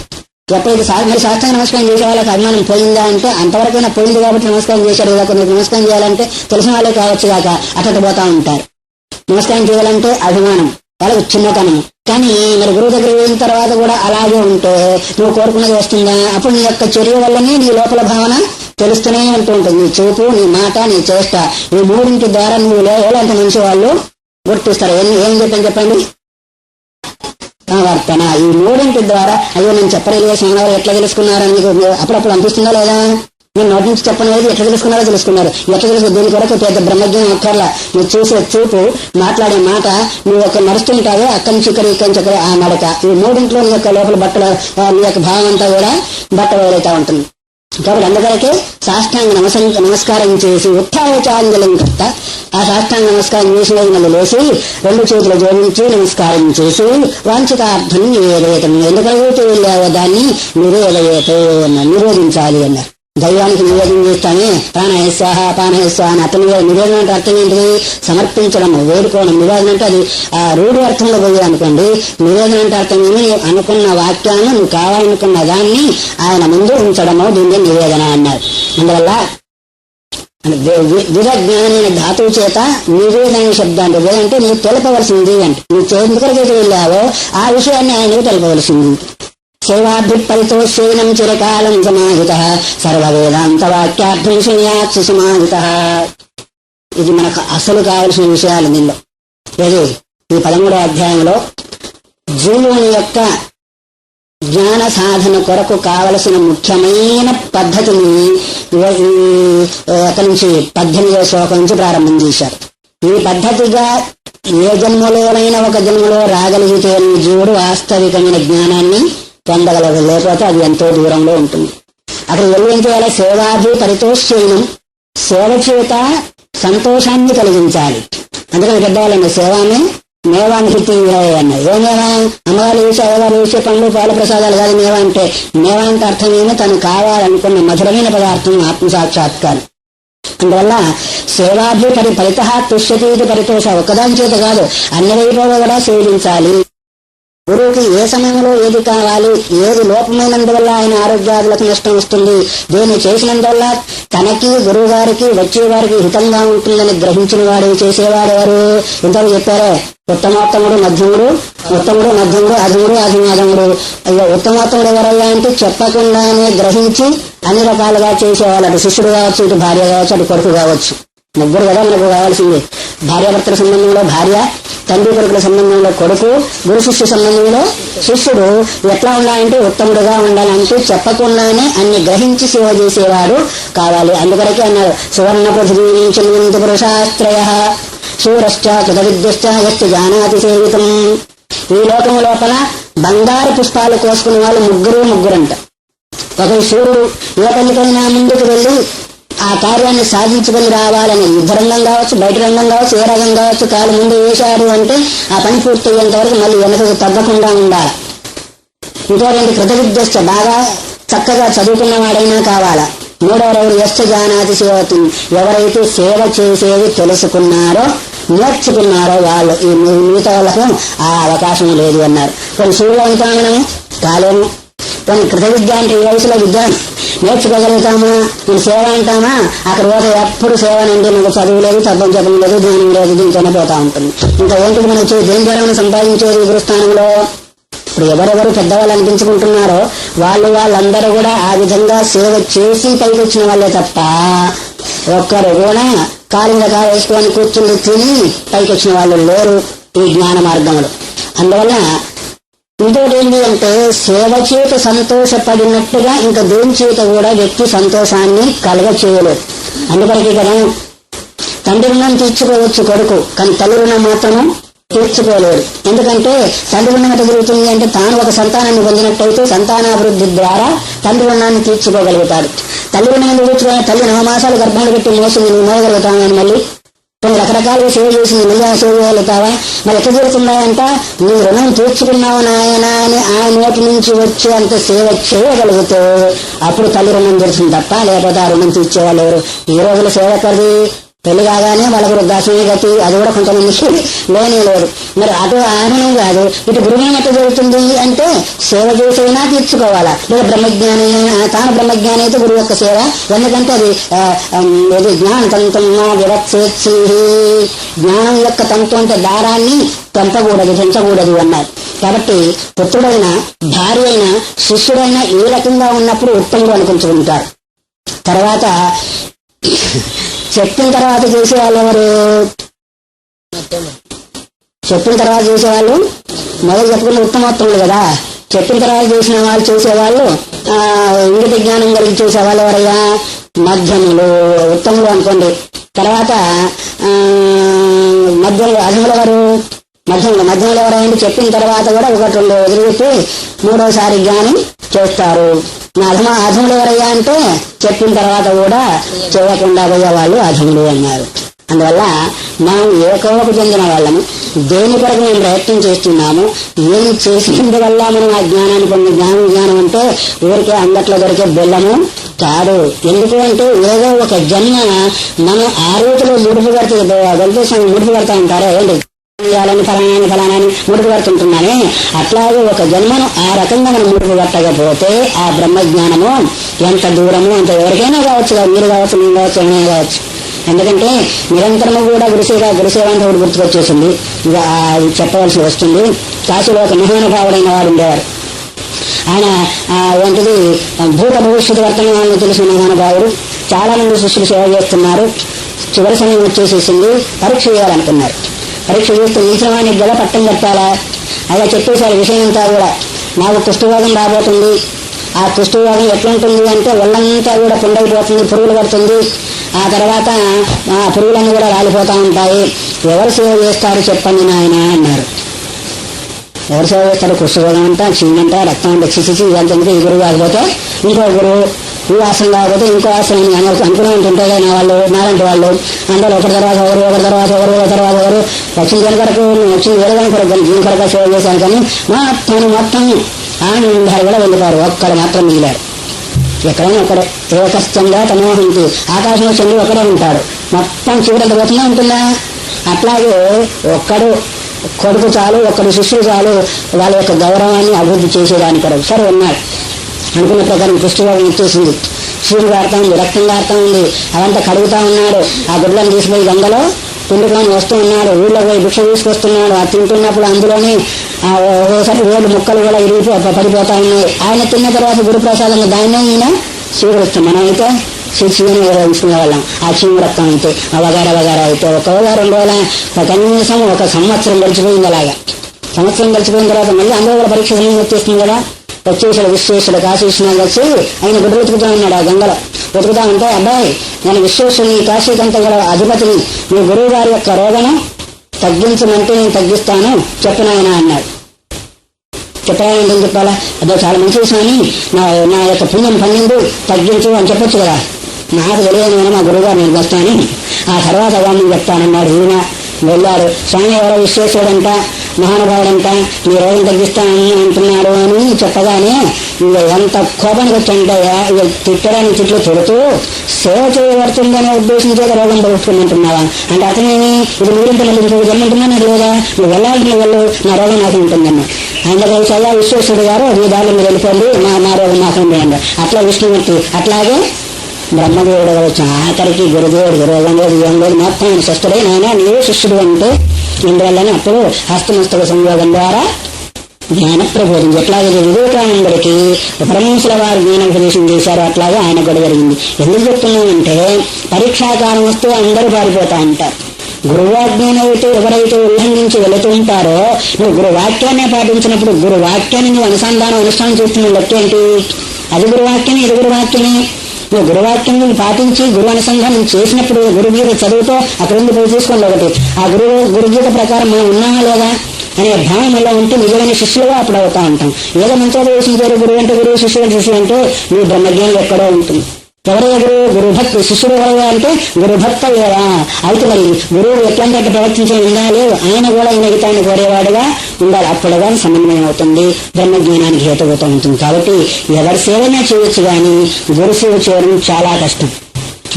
ఎప్పుడైతే మరి శాస్త్రాంగ నమస్కారం చేసే వాళ్ళకి అభిమానం పోయిందా అంటే అంతవరకైనా పోయింది కాబట్టి నమస్కారం చేశారు కదా. కొందరికి నమస్కారం చేయాలంటే తెలిసిన వాళ్ళే కావచ్చు కాక అట్ట పోతా ఉంటారు. నమస్కారం చేయాలంటే అభిమానం, వాళ్ళకి చిన్నతనం. కానీ మరి గురువు దగ్గర వెళ్ళిన తర్వాత కూడా అలాగే ఉంటే నువ్వు కోరుకున్నది వస్తుందా? అప్పుడు నీ యొక్క చర్య వల్లనే నీ లోపల భావన తెలుస్తూనే ఉంటూ ఉంటుంది. నీ చూపు, నీ మాట, నీ చేష్ట, ఈ మూడింటి ద్వారా నువ్వు ఎలాంటి మంచి వాళ్ళు గుర్తిస్తారు. ఏం చెప్పండి వర్తన. ఈ మూడింటి ద్వారా అయ్యో నేను చెప్పలేదు స్వామివారు ఎట్లా తెలుసుకున్నారని నీకు అప్పుడప్పుడు అనిపిస్తుందా లేదా? నేను నోటి నుంచి చెప్పలేదు, ఎట్లా తెలుసుకున్నారో తెలుసుకున్నారు. ఎట్లా తెలుసు దీని కొరకు పెద్ద బ్రహ్మజ్ఞానం అక్కర్లా. నువ్వు చూసే చూపు, మాట్లాడే మాట, నువ్వు ఒక నడుస్తుంటావే అక్కడి నుంచి ఇక్కడి నుంచి ఆ నడక, ఈ మూడింట్లో నీ యొక్క లోపల బట్టల నీ యొక్క భావం అంతా కూడా బట్ట వేరైతా ఉంటుంది. కాబట్టి అందువరకే సాష్టాంగ నమస్కారం చేసి ఉత్థావచాంజలిం కర్త, ఆ సాష్టాంగ నమస్కారం చేసిన మళ్ళీ లేచి రెండు చేతులు జోడించి నమస్కారం చేసి వాంఛితార్థం నివేదయేతం, ఎందుకైతే వెళ్ళావో దాన్ని నివేదించాలి అన్నారు. దైవానికి నివేదన చేస్తానే ప్రాణయస్వాహ పానయస్వాహ అని అతను నివేదన అంటే అర్థం ఏంటిది? సమర్పించడం, వేడుకోవడం. నివేదన అంటే అది ఆ రూఢి అర్థంలో పోయేది అనుకోండి. నివేదన అంటే అర్థం ఏమి? అనుకున్న వాక్యాన్ని, నువ్వు కావాలనుకున్న దాన్ని ఆయన ముందు ఉంచడము, దీన్ని నివేదన అన్నారు. అందువల్ల విరజ్ఞానమైన ధాతువు చేత నివేదన శబ్దాన్ని అంటే నువ్వు తెలపవలసింది అంటే నువ్వు ఎందుకైతే వెళ్ళావో ఆ విషయాన్ని ఆయనకు తెలపవలసింది. సేవాభిపరితోషేనం చిరకాలం సమాహిత సర్వవేదాంత వాక్యార్థం శూన్యాత్సు సమాహిత. ఇది మనకు అసలు కావలసిన విషయాలు. దీనిలో ఏది ఈ 13వ అధ్యాయంలో జీవుని యొక్క జ్ఞాన సాధన కొరకు కావలసిన ముఖ్యమైన పద్ధతిని అక్కడి నుంచి 18వ శ్లోకం నుంచి ప్రారంభం చేశారు. ఈ పద్ధతిగా ఏ జన్మలోనైనా ఒక జన్మలో రాగలిగితే జీవుడు వాస్తవికమైన జ్ఞానాన్ని పొందగలరు, లేకపోతే అది ఎంతో దూరంలో ఉంటుంది. అక్కడ ఏం చేయాలి? సేవాభి పరితోషేనం, సేవ చేత సంతోషాన్ని కలిగించాలి. అందుకని పెద్దవాళ్ళండి సేవాన్ని మేవాన్ని హితి అన్నాయి. ఏ మేవా? అమ్మగారు వేసి అయ్యగారు వేసే పండ్లు పాల ప్రసాదాలు కాదు మేవా అంటే. మేవా అంటే అర్థం ఏమో తను కావాలనుకున్న మధురమైన పదార్థం ఆత్మసాక్షాత్కారం. అందువల్ల సేవాభి పరిత తుష్యతీతి పరితోష, ఒక్కదాని చేత కాదు అన్ని వైపులో కూడా సేవించాలి. గురువుకి ఏ సమయంలో ఏది కావాలి, ఏది లోపమైనందువల్ల ఆయన ఆరోగ్యాదులకు నష్టం వస్తుంది, దేన్ని చేసినందువల్ల తనకి గురువు గారికి వచ్చేవారికి హితంగా ఉంటుందని గ్రహించిన వాడు చేసేవాడెవరు? ఇంతకు చెప్పారే ఉత్తమోత్తముడు, మధ్యముడు, ఉత్తముడు, మధ్యముడు, అధముడు, అధమాధముడు. అయ్యో ఉత్తమోత్తముడు ఎవరయ్యా అంటే చెప్పకుండానే గ్రహించి అన్ని రకాలుగా చేసేవాళ్ళు. అటు శిష్యుడు కావచ్చు, ఇటు భార్య కావచ్చు, అటు కొడుకు కావచ్చు. ముగ్గురు కదా మనకు కావాల్సింది. భార్యాభర్తల సంబంధంలో భార్య, తండ్రి కొడుకుల సంబంధంలో కొడుకు, గురు శిష్యు సంబంధంలో శిష్యుడు. ఎట్లా ఉండాలంటే ఉత్తముడుగా ఉండాలంటే చెప్పకుండానే అన్ని గ్రహించి సేవ చేసేవాడు కావాలి. అందుకొరకే అన్నారు సువర్ణ పృథివీ నుంచి పురుషాశ్రయ సూరశ్చ కృత విద్యుశ్చ యస్తు జానాతి సేవితం. ఈ లోకము లోపల బంగారు పుష్పాలు కోసుకునే వాళ్ళు ముగ్గురంట. ఒక సూర్యుడు ఏ పనికైనా ముందుకు వెళ్ళి ఆ కార్యాన్ని సాధించుకుని రావాలని యుద్ధ రంగం కావచ్చు, బయట రంగం కావచ్చు, ఏ రంగం కావచ్చు, కాలు ముందు వేశాడు అంటే ఆ పని పూర్తి అయ్యేంత వరకు మళ్ళీ వెనకకు తగ్గకుండా ఉండాలి. ఇంకోటి కృత విద్యస్థ బాగా చక్కగా చదువుకున్న వాడైనా కావాలా. మూడవరెవరు యశ్చ జానాతి సేవతి, ఎవరైతే సేవ చేసేది తెలుసుకున్నారో నేర్చుకున్నారో వాళ్ళు. ఈ మిగతా వాళ్ళకు ఆ అవకాశం లేదు అన్నారు. కొన్ని సూర్యవంతామనము కాలేము, కొన్ని కృత విద్య అంటే ఈ వయసులో విద్య నేర్చుకోగలుగుతామా, నేను సేవ అంటామా, అక్కడ పోతే ఎప్పుడు సేవనండి, నాకు చదువు లేదు, తప్పని చెప్పడం లేదు, జ్ఞానం లేదు, దీంతోనే పోతా ఉంటుంది. ఇంకా ఏంటికి మనం వచ్చేది దేని ద్వారా సంపాదించేది గురుస్థానంలో. ఇప్పుడు ఎవరెవరు పెద్దవాళ్ళు అనిపించుకుంటున్నారో వాళ్ళందరూ కూడా ఆ విధంగా సేవ చేసి పైకి వచ్చిన వాళ్ళే తప్ప ఒక్కరు కూడా కాలు మీద కాలు వేసుకొని కూర్చుని తిని పైకి వచ్చిన వాళ్ళు లేరు ఈ జ్ఞాన మార్గంలో. అందువల్ల ఇంకోటి ఏంటి అంటే సేవ చేత సంతోషపడినట్టుగా ఇంకా దేని చేత కూడా వ్యక్తి సంతోషాన్ని కలగ చేయలేదు. అందువరకు కదా తండ్రి రుణం తీర్చుకోవచ్చు కొడుకు, కానీ తల్లి రుణం మాత్రము తీర్చుకోలేడు. ఎందుకంటే తండ్రి రుణం ఎట్లా జరుగుతుంది అంటే తాను ఒక సంతానాన్ని పొందినట్టయితే సంతానాభివృద్ధి ద్వారా తండ్రి రుణాన్ని తీర్చుకోగలుగుతాడు. తల్లి రుణం ఎందుకు తీర్చుకోవాలి? తల్లి 9 మాసాలు గర్భాలు పెట్టి మోసింది, నువ్వు మోయగలుగుతావు అని మళ్ళీ కొన్ని రకరకాలుగా సేవ చేసింది, నిజంగా సేవ చేయగలుగుతావా? మరి ఎట్లా జరుగుతున్నాయంట, నువ్వు రుణం తీర్చుకున్నావు నాయన అని ఆయన నోటి నుంచి వచ్చి అంత సేవ చేయగలిగితే అప్పుడు తల్లి రుణం తీర్చుంది తప్ప లేకపోతే ఆ రుణం తీర్చేవాళ్ళు ఎవరు? ఈ రోజుల సేవ కది పెళ్లి కాగానే వాళ్ళకు వృద్ధాశ్రమే గతి, అది కూడా కొంతమందికి లేనే లేదు. మరి అటు ఆనందం కాదు, ఇటు గురువునం ఎట్లా జరుగుతుంది అంటే సేవ చేసైనా తీర్చుకోవాలా. లేదా బ్రహ్మజ్ఞాని, తాను బ్రహ్మజ్ఞాని అయితే గురువు యొక్క సేవ, ఎందుకంటే అది జ్ఞాన తంత్రం వివక్షేత్సి, జ్ఞానం యొక్క తంత్రం అంటే దారాన్ని పెంచకూడదు అన్నారు. కాబట్టి పుత్రుడైనా భార్య అయినా శిష్యుడైనా ఏ రకంగా ఉన్నప్పుడు ఉత్తముడు అనుకుంటుంటారు. తర్వాత చెప్పిన తర్వాత చేసేవాళ్ళు ఎవరు? చెప్పిన తర్వాత చేసేవాళ్ళు మొదలు చెప్పుకున్న ఉత్తమోత్తములు కదా. చెప్పిన తర్వాత చేసిన వాళ్ళు చేసేవాళ్ళు ఇంగిత జ్ఞానం కలిగి చేసేవాళ్ళు ఎవరయ్యా? మధ్యములు, ఉత్తములు అనుకోండి. తర్వాత మధ్యములు, అధములు ఎవరు? మధ్యములు ఎవరైనా చెప్పిన తర్వాత కూడా 1-2 వదిలిపెట్టి 3వసారి జ్ఞానం చేస్తారు. అధములు ఎవరయ్యా అంటే చెప్పిన తర్వాత కూడా చేయకుండా పోయేవాళ్ళు అధములు అన్నారు. అందువల్ల మనం ఏ కోవకు చెందిన వాళ్ళము, దేని కొరకు మేము ప్రయత్నం చేస్తున్నాము, ఏం చేసినందువల్ల మనం ఆ జ్ఞానాన్ని పొంది జ్ఞానం అంటే ఊరికే అంగట్లో దొరికే బెల్లము కాదు. ఎందుకు అంటే ఏదో ఒక జన్మ మనం ఆ రీతిలో ముడుపు కడుతుంది. వెంకటేశ్వరం ముడుపు కడతా ఉంటారా ఏంటి, ఫలానాన్ని ముడుపు కడుతుంటున్నానే, అట్లాగే ఒక జన్మను ఆ రకంగా మనం ముడుపు కట్టకపోతే ఆ బ్రహ్మజ్ఞానము ఎంత దూరము అంత ఎవరికైనా కావచ్చు, మీరు కావచ్చు, నేను కావచ్చు, ఏమైనా కావచ్చు. ఎందుకంటే నిరంతరము కూడా గురుసేవ అంటే ఒకటి గుర్తుకొచ్చేసింది. ఇక అది చెప్పవలసి వస్తుంది. కాశీలో ఒక మహానుభావుడైన వాడు ఉండేవారు. ఆయన ఏంటిది భూత భవిష్యత్తు వర్తమానాలను తెలిసిన మహానుభావుడు. చాలా మంది శిష్యులు సేవ చేస్తున్నారు. చివరి సమయం వచ్చేసేసింది, పరీక్ష చేయాలనుకున్నారు. పరీక్ష చేస్తే ఈశ్వరానికి గల పట్టం కట్టాలా అలా చెప్పేశారు. విషయం అంతా కూడా నాకు కుష్ఠరోగం రాబోతుంది, ఆ కుష్ఠరోగం ఎట్లుంటుంది అంటే ఒళ్ళంతా కూడా పుండైపోతుంది, పురుగులు పడుతుంది, ఆ తర్వాత ఆ పురుగులన్నీ కూడా రాలిపోతూ ఉంటాయి. ఎవరు సేవ చేస్తారు చెప్పండి నాయన అన్నారు. ఎవరు సేవ చేస్తారు? కుష్ఠరోగం అంట, క్షీణంట, రక్తం అంటే చిసిచి ఇదంతా ఈ గురువు కాకపోతే ఇంకో గురువు, ఈ ఆశ్రమం కాకపోతే ఇంకో ఆశ్రమం అనుకునే ఉంటుంటాయి కదా వాళ్ళు, నాలాంటి వాళ్ళు. అందులో ఒకరి తర్వాత ఎవరు వచ్చిన దీని కొరకు, వచ్చిన వేరే కొరకు దీని కొరకు సేవ చేశాను. కానీ మొత్తం ఆనందాలు కూడా వెళ్ళిపోయారు, ఒక్కడు మాత్రం మిగిలారు. ఎక్కడైనా ఒకడే ఏకస్థంగా తమోహించి, ఆకాశంలో చంద్రుడు ఒకడే ఉంటాడు, మొత్తం చీకటి పోతున్నా ఉంటుందా? అట్లాగే ఒక్కడు కొడుకు చాలు, ఒక్కడు శిష్యుడు చాలు వాళ్ళ యొక్క గౌరవాన్ని అభివృద్ధి చేసేదాని కొరకు. సరే ఉన్నాడు అనుకున్న ప్రకారం కుష్ఠరోగం వచ్చేసింది, చీరు కారుతా ఉంది, రక్తం కారుతా ఉంది, అవంతా కడుగుతా ఉన్నాడు. ఆ గుడ్లను తీసుకుపోయి గంగలో పిండుకొని వస్తూ ఉన్నాడు, ఊళ్ళో పోయి భిక్ష తీసుకొస్తున్నాడు. ఆ తింటున్నప్పుడు అందులోనే ఒకసారి రోడ్డు ముక్కలు కూడా ఇరిగి పడిపోతా ఉన్నాయి. ఆయన తిన్న తర్వాత గురుప్రసాదంగా దాన్ని ఈయన స్వీకరిస్తాం. మనం అయితే శిక్షని తీసుకునే వాళ్ళం. ఆ చీము రక్తం అయితే వగారా అయితే ఒక 2 రోజుల కనీసం 1 సంవత్సరం గడిచిపోయింది. అలాగా సంవత్సరం గడిచిపోయిన తర్వాత మళ్ళీ అందులో కూడా పరీక్ష వచ్చేస్తుంది కదా. వచ్చేసాడు విశ్వేశ్వరుడు, కాశీ విశ్వనాథ్ వచ్చి ఆయన గుడ్డలు వెతుకుతా ఉన్నాడు. ఆ గంగలో వెతుకుతా ఉంటే, అబ్బాయి నేను విశ్వేశ్వరుని కాశీకంతా కూడా అధిపతిని, మీ గురువు గారి యొక్క రోగను తగ్గించమంటే నేను తగ్గిస్తాను చెప్పినాయన అన్నాడు. చెప్పాలని చెప్పాలా? అదే చాలా మంచి విషయాన్ని నా యొక్క పుణ్యం పండింది తగ్గించు అని చెప్పొచ్చు కదా. నాకు తెలియదు మా గురువుగారు నేను వస్తాను, ఆ తర్వాత వాడిని చెప్తానన్నాడు. ఈయన వెళ్ళాడు. స్వామి ఎవరో విశ్వేశ్వరుడంట, మహానుభావుడంట, మీ రోగం తగ్గిస్తానని అంటున్నాడు అని చెప్పగానే ఎంత కోపానికి వచ్చంటే తిట్టడానికి తిట్లు తిడుతూ సేవ చేయబడుతుందనే ఉద్దేశం చేత రోగం తగ్గుతుందంటున్నావా అంటే అతనేమి ఇది మీరింత మళ్ళీ ఇంకొక జమ్మంటున్నాను లేదా, నువ్వు వెళ్ళాలని వెళ్ళు, నా రోగం నాకు ఉంటుందన్న. అందులో సదా విశ్వేశ్వరుడు గారు మీ దారిలో మీరు వెళ్ళిపోండి, నా రోగం నాకు ఉంటుంది. అట్లా విష్ణుమూర్తి, అట్లాగే బ్రహ్మదేవుడు వచ్చిన ఆఖరికి గురుదేవుడు రోగం లేదు, ఏం లేదు, మొత్తం శిష్యుడే. నాయన నీవే శిష్యుడు అంటే ఇందువల్లని అప్పుడు హస్తమస్తక సంయోగం ద్వారా జ్ఞాన ప్రబోధించి ఎట్లాగే వివేకానందుడికి పరమేశ్వర వారు జ్ఞానోపదేశం చేశారు, అట్లాగే ఆయన కూడా జరిగింది. ఎందుకు చెప్తున్నామంటే పరీక్షాకాలం వస్తే అందరూ పారిపోతా ఉంటారు. గురువాజ్ఞాన్ని అయితే ఎవరైతే ఉల్లంఘించి వెళుతూ ఉంటారో, నువ్వు గురువాక్యాన్ని పాటించినప్పుడు గురువాక్యాన్ని నువ్వు అనుష్ఠానం చేస్తున్న లెక్కేంటి? అది గురువాక్యమే, ఇది గురువాక్యమే. నువ్వు గురువాక్యం పాటించి గురు అనుసంధానం చేసినప్పుడు గురుగీత చదువుతో అక్కడ నుండి పోయి తీసుకోండి. ఒకటి ఆ గురుగీత ప్రకారం మనం ఉన్నామా లేదా అనే భావం ఎలా ఉంటే నిజమైన శిష్యులుగా అప్పుడు అవుతా ఉంటాం. ఏదో మంచిగా వేసించారు గురువు అంటే గురువు, శిష్యుడు అంటే నీ బ్రహ్మజ్ఞానం ఎక్కడో ఉంటుంది. ఎవరైనా గురుభక్తి శిష్యుడు ఎవరైనా అంటే గురుభక్త లేదా అయితే మరి గురువు ఎట్లాంటి ప్రవర్తించే ఉండాలి, ఆయన కూడా ఈయనగితాన్ని కోరేవాడుగా ఉండాలి. అప్పుడు కానీ సమన్వయం అవుతుంది, బ్రహ్మజ్ఞానానికి హేతువుతో ఉంటుంది. కాబట్టి ఎవరి సేవనే చేయొచ్చు కానీ గురు సేవ చేయడం చాలా కష్టం.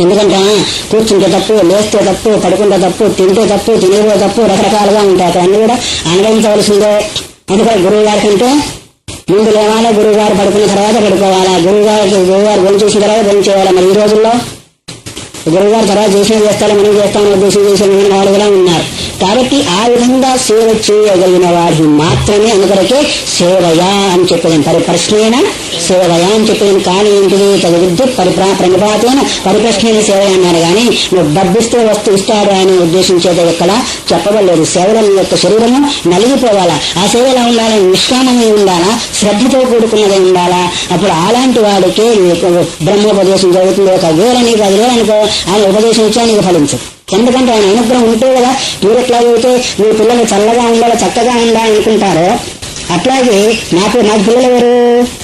ఎందుకంటే కూర్చుంటే తప్పు, లేస్తే తప్పు, పడుకుంటే తప్పు, తింటే తప్పు, తినేవో తప్పు, రకరకాలుగా ఉంటాయి. అక్కడ అన్ని కూడా అనుభవించవలసిందే. అందుకని గురువు గారి కంటే ముందు లేవాలా, గురువు గారు పడుకున్న తర్వాత పడుకోవాలా, గురువుగారు భోజనం చేసిన తర్వాత భోజనం చేయాలా. మరి ఈ రోజుల్లో గురువుగారు తర్వాత చేసినా చేస్తారో మనం చేస్తామని ఉద్దేశం చేసిన వాళ్ళు కూడా ఉన్నారు. కాబట్టి ఆ విధంగా సేవ చేయగలిగిన వాడిని మాత్రమే అందుకొరకే సేవయా అని చెప్పేదాన్ని, పరిప్రశ్నైన సేవయా అని చెప్పేదాన్ని. కానీ ఏంటిది తగిద్దు ప్రణిపాతైన పరిప్రశ్నైన సేవ అన్నారు. కానీ నువ్వు డబ్బిస్తే వస్తూ ఇస్తాడు అని ఉద్దేశించేది ఎక్కడ చెప్పబడలేదు. సేవలో నీ యొక్క శరీరము నలిగిపోవాలా, ఆ సేవ ఎలా ఉండాలా, నిష్కామమై ఉండాలా, శ్రద్ధతో కూడుకున్నది ఉండాలా. అప్పుడు అలాంటి వాడికి బ్రహ్మోపదేశం జరుగుతుంది. 1,000 నీకు 10,000 అనుకో, ఆయన ఉపదేశం ఇచ్చా నీకు ఫలించు. ఎందుకంటే ఆయన అనుగ్రహం ఉంటే కదా. మీరు ఎట్లాగైతే మీ పిల్లలు చల్లగా ఉండాలి, చక్కగా ఉండాలి అనుకుంటారో, అట్లాగే నాకు పిల్లలు ఎవరు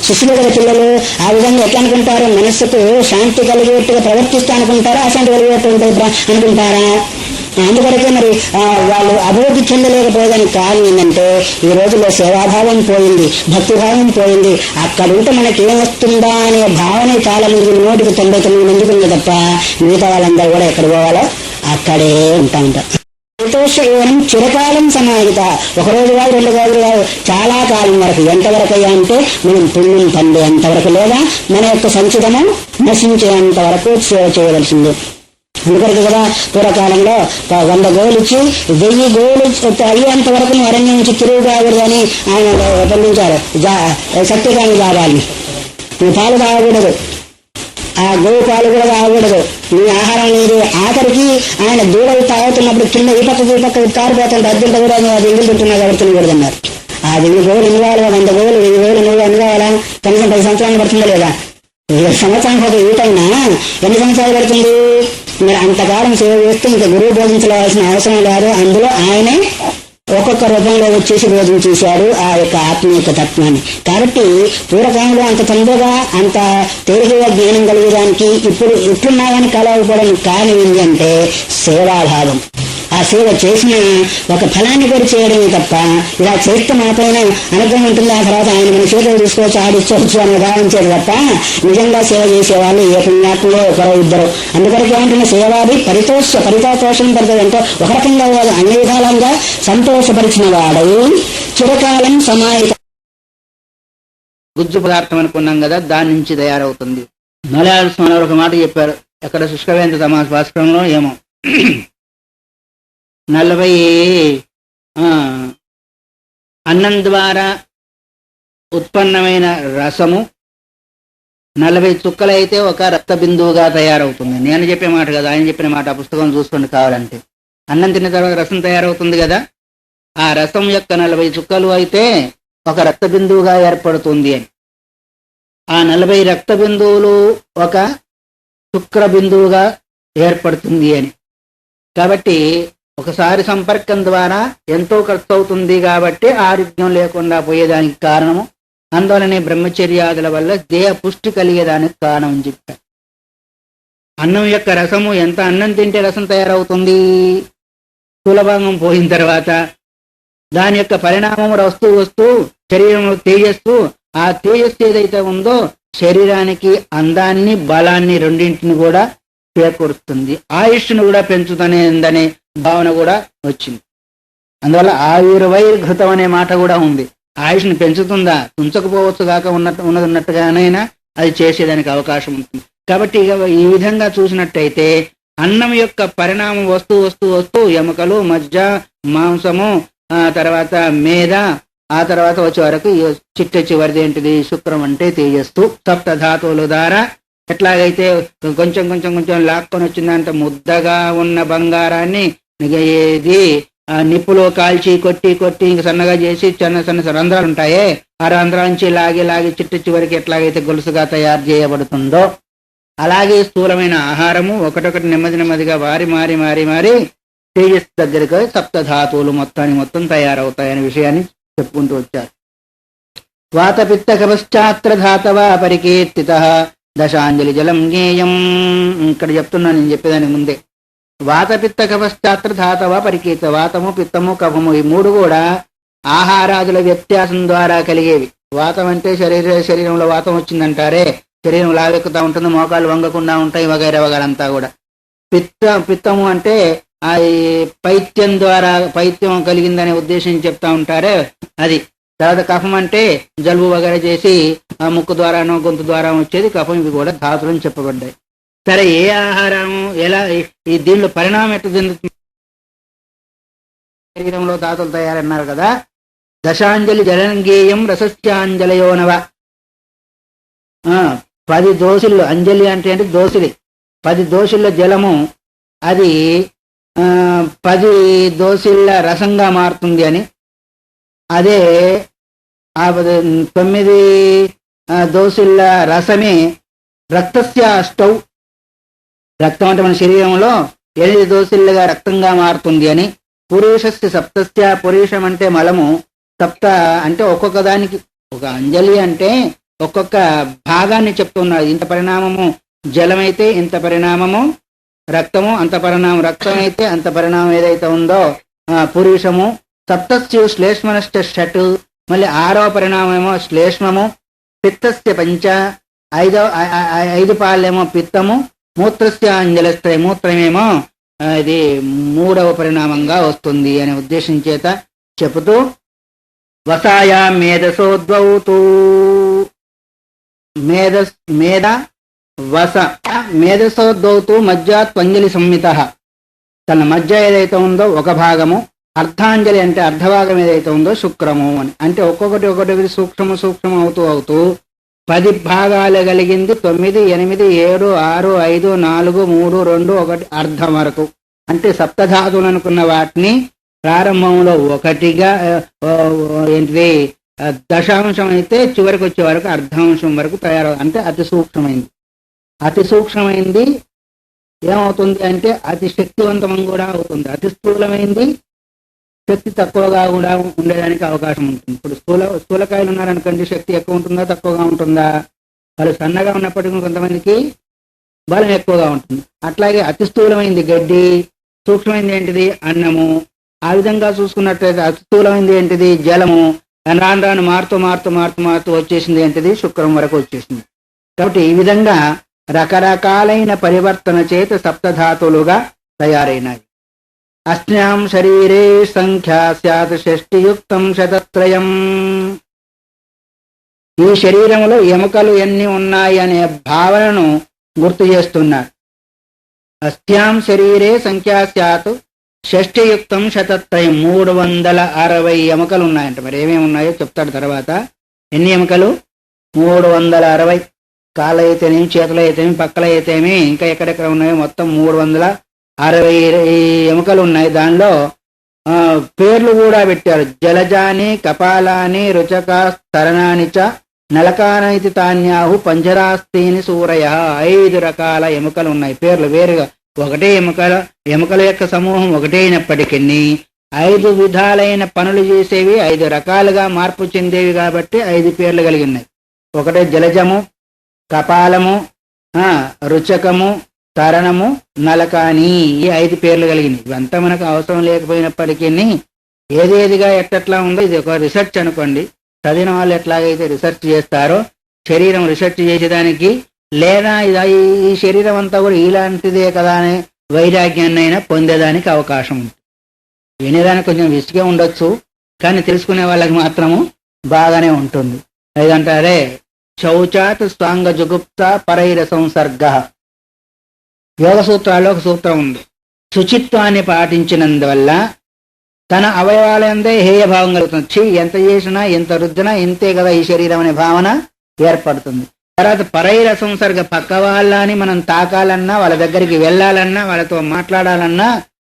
శిష్యులు కదా పిల్లలు. ఆ విధంగా ఎట్లా అనుకుంటారు, మనస్సుకు శాంతి కలిగేట్టుగా ప్రవర్తిస్తూ అనుకుంటారా, అశాంతి కలిగేట్టు అనుకుంటారా? అందుకొరకే మరి వాళ్ళు అభివృద్ధి చెందలేకపోయేదానికి కారణం ఏంటంటే ఈ రోజుల్లో సేవాభావం పోయింది, భక్తిభావం పోయింది. అక్కడ ఉంటే మనకి ఏమొస్తుందా అనే భావన చాలా మందికి 199 మందికి ఉంది తప్ప మిగతా వాళ్ళందరూ కూడా ఎక్కడ పోవాలో అక్కడే ఉంటా ఉంటారు. సంతోషం చిరకాలం సమాహిత, 1 రోజు కాదు 2 రోజులు కాదు, చాలా కాలం వరకు. ఎంతవరకు అయ్యా అంటే మనం పుణ్యం పొందేంతవరకు లేదా మన యొక్క సంచితము నశించేంత వరకు సేవ చేయవలసింది. అందుకొరకు కదా పూర్వకాలంలో 100 గోవులు ఇచ్చి 1000 గోవులు అయ్యేంత వరకు అరణ్యం నుంచి తిరుగుతాగుడు అని ఆయన పండించారు. సత్యకాని లాభాన్ని నువ్వు పాలు తాగకూడదు, ఆ గోవు పాలు కూడా తాగకూడదు, నీ ఆహారం నీరు. ఆఖరికి ఆయన దూడలు తాగుతున్నప్పుడు కింద ఈ పక్క కారిపోతుంటే అద్దెంత కూడా అది ఇంగులు తింటున్నా కాబట్టి తినకూడదన్నారు. ఆ 1000 గోవులు ఎన్ని కావాలి, 100 గోవులు 1000 గోవులు ఎన్ని కావాలా? కనీసం 10 సంవత్సరాలు పడుతుందా లేదా? 7 సంవత్సరానికి ఒక ఈటైనా ఎన్ని సంవత్సరాలు పడుతుంది? మీరు అంతకాలం సేవ చేస్తే ఇంకా గురువు బోధించవలసిన అవసరం లేదు. అందులో ఆయనే ఒక్కొక్క రూపంలో వచ్చేసి బోధించేశాడు ఆ యొక్క ఆత్మీయ తత్వాన్ని. కాబట్టి పూర్వకాలంలో అంత తొందరగా అంత తేలికగా జ్ఞానం కలిగేదానికి ఇప్పుడు ఇట్లున్నాయని కలవకపోవడానికి కారణం ఏంటి అంటే సేవాభావం. ఆ సేవ చేసిన ఒక ఫలాన్ని కూడా చేయడమే తప్ప ఇలా చేస్తే మాత్రమే అనుగ్రహం ఉంటుంది, ఆ తర్వాత ఆయన మన చేతులు తీసుకోవచ్చు, ఆడిచ్చవచ్చు అని భావించేది తప్ప నిజంగా సేవ చేసేవాళ్ళు ఏ పుణ్యాత్మలో 1-2. అందుకొరకు ఏమంటున్న సేవాది పరితోషం పడుతుంది అంటే ఒక రకంగా అన్ని విధాలంగా సంతోషపరిచిన వాడై చిరకాలం సమాహిత. గుజ్జు పదార్థం అనుకున్నాం కదా, దాని నుంచి తయారవుతుంది. మలయాళ స్వామి ఒక మాట చెప్పారు, ఎక్కడ శుష్కవేంద్ర తమాస భాస్కరంలో ఏమో 40 అన్నం ద్వారా ఉత్పన్నమైన రసము, 40 చుక్కలైతే ఒక రక్త బిందువుగా తయారవుతుంది. నేను చెప్పే మాట కదా, ఆయన చెప్పిన మాట. ఆ పుస్తకం చూసుకోండి కావాలంటే. అన్నం తిన్న తర్వాత రసం తయారవుతుంది కదా, ఆ రసం యొక్క 40 చుక్కలు అయితే ఒక రక్త బిందువుగా ఏర్పడుతుంది అని. ఆ 40 రక్త బిందువులు ఒక శుక్ర బిందువుగా ఏర్పడుతుంది అని. కాబట్టి ఒకసారి సంపర్కం ద్వారా ఎంతో ఖర్చు అవుతుంది కాబట్టి ఆరోగ్యం లేకుండా పోయేదానికి కారణము. అందువలనే బ్రహ్మచర్యాదుల వల్ల దేహ పుష్టి కలిగేదానికి కారణం అని చెప్పారు. అన్నం యొక్క రసము, ఎంత అన్నం తింటే రసం తయారవుతుంది? స్థూలభాగం పోయిన తర్వాత దాని యొక్క పరిణామం వస్తూ వస్తూ శరీరంలో తేజస్సు, ఆ తేజస్సు ఏదైతే ఉందో శరీరానికి అందాన్ని, బలాన్ని రెండింటిని కూడా చేకూరుస్తుంది. ఆయుష్ను కూడా పెంచుతనేందనే భావన కూడా వచ్చింది. అందువల్ల ఆయుర్వైర్ఘృతం అనే మాట కూడా ఉంది. ఆయుష్ని పెంచుతుందా, తుంచకపోవచ్చు కాక ఉన్నట్టుగానైనా అది చేసేదానికి అవకాశం ఉంటుంది. కాబట్టి ఈ విధంగా చూసినట్టయితే అన్నం యొక్క పరిణామం వస్తూ వస్తూ వస్తూ ఎముకలు, మజ్జ, మాంసము, తర్వాత మేధ, ఆ తర్వాత వచ్చే వరకు చిట్ట చివరిది ఏంటిది? శుక్రం అంటే తేజస్సు. సప్త ధాతువుల ద్వారా ఎట్లాగైతే కొంచెం కొంచెం కొంచెం లాక్కొని వచ్చిందంటే ముద్దగా ఉన్న బంగారాన్ని ఏది నిప్పులో కాల్చి కొట్టి కొట్టి ఇంక సన్నగా చేసి చిన్న చిన్న రంధ్రాలు ఉంటాయే, ఆ రంధ్రాల నుంచి లాగి లాగి చిట్ట చివరికి ఎట్లాగైతే గొలుసుగా తయారు చేయబడుతుందో అలాగే స్థూలమైన ఆహారము ఒకటొకటి నెమ్మది నెమ్మదిగా మారి మారి మారి మారి తేజస్సు దగ్గరికి సప్త ధాతువులు మొత్తం తయారవుతాయనే విషయాన్ని చెప్పుకుంటూ వచ్చారు. వాతపిత్త కపశ్చాత్ర ధాతవ పరికీర్తిత దశాంజలి జలం జ్ఞేయం. ఇక్కడ చెప్తున్నాను, నేను చెప్పేదానికి ముందే. వాతపిత్త కపశ్చాత్ర ధాతవ పరికీర్త. వాతము, పిత్తము, కఫము ఈ మూడు కూడా ఆహారాదుల వ్యత్యాసం ద్వారా కలిగేవి. వాతం అంటే శరీరంలో వాతం వచ్చిందంటారే, శరీరం లావెక్కుతా ఉంటుంది, మోకాలు వంగకుండా ఉంటాయి, వగైరా వగైరంతా కూడా. పిత్తము అంటే ఆ పైత్యం ద్వారా పైత్యం కలిగిందనే ఉద్దేశం చెప్తా ఉంటారే అది. తర్వాత కఫం అంటే జలుబు వగైరా చేసి ఆ ముక్కు ద్వారానో గొంతు ద్వారా వచ్చేది కఫం. ఇవి కూడా ధాతులను చెప్పబడ్డాయి. సరే, ఏ ఆహారము ఎలా ఈ దీనిలో పరిణామం ఎట్లా చెందుతుంది? శరీరంలో ధాతులు తయారన్నారు కదా. దశాంజలి జలంగేయం రసస్యాంజలయోనవ. 10 దోసిళ్ళు, అంజలి అంటే దోసిలి, 10 దోసిళ్ళ జలము అది 10 దోసిళ్ళ రసంగా మారుతుంది అని. అదే 9 దోసిళ్ళ రసమే రక్తస్య అష్టౌ. రక్తం అంటే మన శరీరంలో 8 దోసిళ్ళగా రక్తంగా మారుతుంది అని. పురుషస్య సప్తస్య. పురుషం అంటే మలము, సప్త అంటే ఒక్కొక్క దానికి ఒక అంజలి అంటే ఒక్కొక్క భాగాన్ని చెప్తున్నారు. ఇంత పరిణామము జలమైతే ఇంత పరిణామము రక్తము, అంత పరిణామం రక్తం అయితే అంత పరిణామం ఏదైతే ఉందో పురుషము. సప్తస్యు శ్లేష్మనశ్చ షట్. మళ్ళీ 6వ పరిణామమేమో శ్లేష్మము. పిత్తస్య పంచ. 5 పాలేమో పిత్తము. మూత్రస్య అంజలస్త్రయ. మూత్రమేమో ఇది 3వ పరిణామంగా వస్తుంది అనే ఉద్దేశం చేత చెబుతూ వసాయా మేధసోద్వౌతూ. మేధ వస మేధసోద్వౌతూ మజ్జా త్వంజలి సంహిత. తన మజ్జ ఏదైతే ఉందో ఒక భాగము, అర్ధాంజలి అంటే అర్ధభాగం ఏదైతే ఉందో శుక్రము అని. అంటే ఒక్కొక్కటి ఒకటి సూక్ష్మ సూక్ష్మం అవుతూ 10 భాగాలు కలిగింది. 9, 8, 7, 6, 5, 4, 3, 2, 1 అర్ధం వరకు. అంటే సప్తధాతువులు అనుకున్న వాటిని ప్రారంభంలో ఒకటిగా ఏంటిది దశాంశం అయితే చివరికి వచ్చే వరకు అర్ధాంశం వరకు తయారవు. అంటే అతి సూక్ష్మమైంది. అతి సూక్ష్మమైంది ఏమవుతుంది అంటే అతి శక్తివంతం కూడా అవుతుంది. అతి స్థూలమైంది శక్తి తక్కువగా కూడా ఉండేదానికి అవకాశం ఉంటుంది. ఇప్పుడు స్థూలకాయలు ఉన్నారనుకోండి, శక్తి ఎక్కువ ఉంటుందా తక్కువగా ఉంటుందా? వాళ్ళు సన్నగా ఉన్నప్పటికీ కొంతమందికి బలం ఎక్కువగా ఉంటుంది. అట్లాగే అతి స్థూలమైంది గడ్డి, సూక్ష్మమైంది ఏంటిది అన్నము. ఆ విధంగా చూసుకున్నట్లయితే అతి స్థూలమైంది ఏంటిది జలము. రాను రాను మారుతూ మారుతూ మారుతూ మారుతూ వచ్చేసింది ఏంటిది శుక్రం వరకు వచ్చేసింది. కాబట్టి ఈ విధంగా రకరకాలైన పరివర్తన చేత సప్తధాతులుగా తయారైనవి. అస్యాం శరీరే సంఖ్యా స్యాత్ షష్టియుక్తం శతత్రయం. ఈ శరీరంలో ఎముకలు ఎన్ని ఉన్నాయి అనే భావనను గుర్తు చేస్తున్నారు. అస్యాం శరీరే సంఖ్యా స్యాత్ షష్ఠియుక్తం శతత్రయం 360 ఎముకలు ఉన్నాయంట. మరి ఏమేమి ఉన్నాయో చెప్తాడు తర్వాత. ఎన్ని ఎముకలు? 360. కాళ్ళ అయితేనేమి, చేతులు అయితేమి, పక్కల అయితేమి, ఇంకా ఎక్కడెక్కడ ఉన్నాయో మొత్తం 360 ఎముకలు ఉన్నాయి. దానిలో పేర్లు కూడా పెట్టారు. జలజాని, కపాలాని, రుచక, స్తరణాని చ నలకానైతి తాన్యాహు పంజరాస్తీని సూరయ. 5 రకాల ఎముకలు ఉన్నాయి. పేర్లు వేరుగా, ఒకటే ఎముకల యొక్క సమూహం ఒకటే అయినప్పటికీ 5 విధాలైన పనులు చేసేవి, 5 రకాలుగా మార్పు చెందేవి కాబట్టి 5 పేర్లు కలిగి ఉన్నాయి. ఒకటే జలజము, కపాలము, రుచకము, తరణము, నలకాని, ఈ 5 పేర్లు కలిగినవి. ఇవంతా మనకు అవసరం లేకపోయినప్పటికీ ఏదేదిగా ఎట్లా ఉందో ఇది ఒక రీసెర్చ్ అనుకోండి. చదివిన వాళ్ళు ఎట్లాగైతే రీసెర్చ్ చేస్తారో శరీరం రీసెర్చ్ చేసేదానికి, లేదా ఈ శరీరం అంతా కూడా ఇలాంటిదే కదా అనే వైరాగ్యాన్నైనా పొందేదానికి అవకాశం ఉంటుంది. వినేదానికి కొంచెం విసుగే ఉండొచ్చు, కానీ తెలుసుకునే వాళ్ళకి మాత్రము బాగానే ఉంటుంది. లేదంటారే శౌచాత్ స్వాంగ జుగుప్త పరైర సంసర్గ. యోగ సూత్రాల్లో ఒక సూత్రం ఉంది. శుచిత్వాన్ని పాటించినందువల్ల తన అవయవాలందే హేయభావం కలుగుతుంది. ఎంత చేసినా, ఎంత రుద్దినా ఇంతే కదా ఈ శరీరం అనే భావన ఏర్పడుతుంది. తర్వాత పరైర సంసర్గ, పక్క వాళ్ళని మనం తాకాలన్నా, వాళ్ళ దగ్గరికి వెళ్ళాలన్నా, వాళ్ళతో మాట్లాడాలన్నా,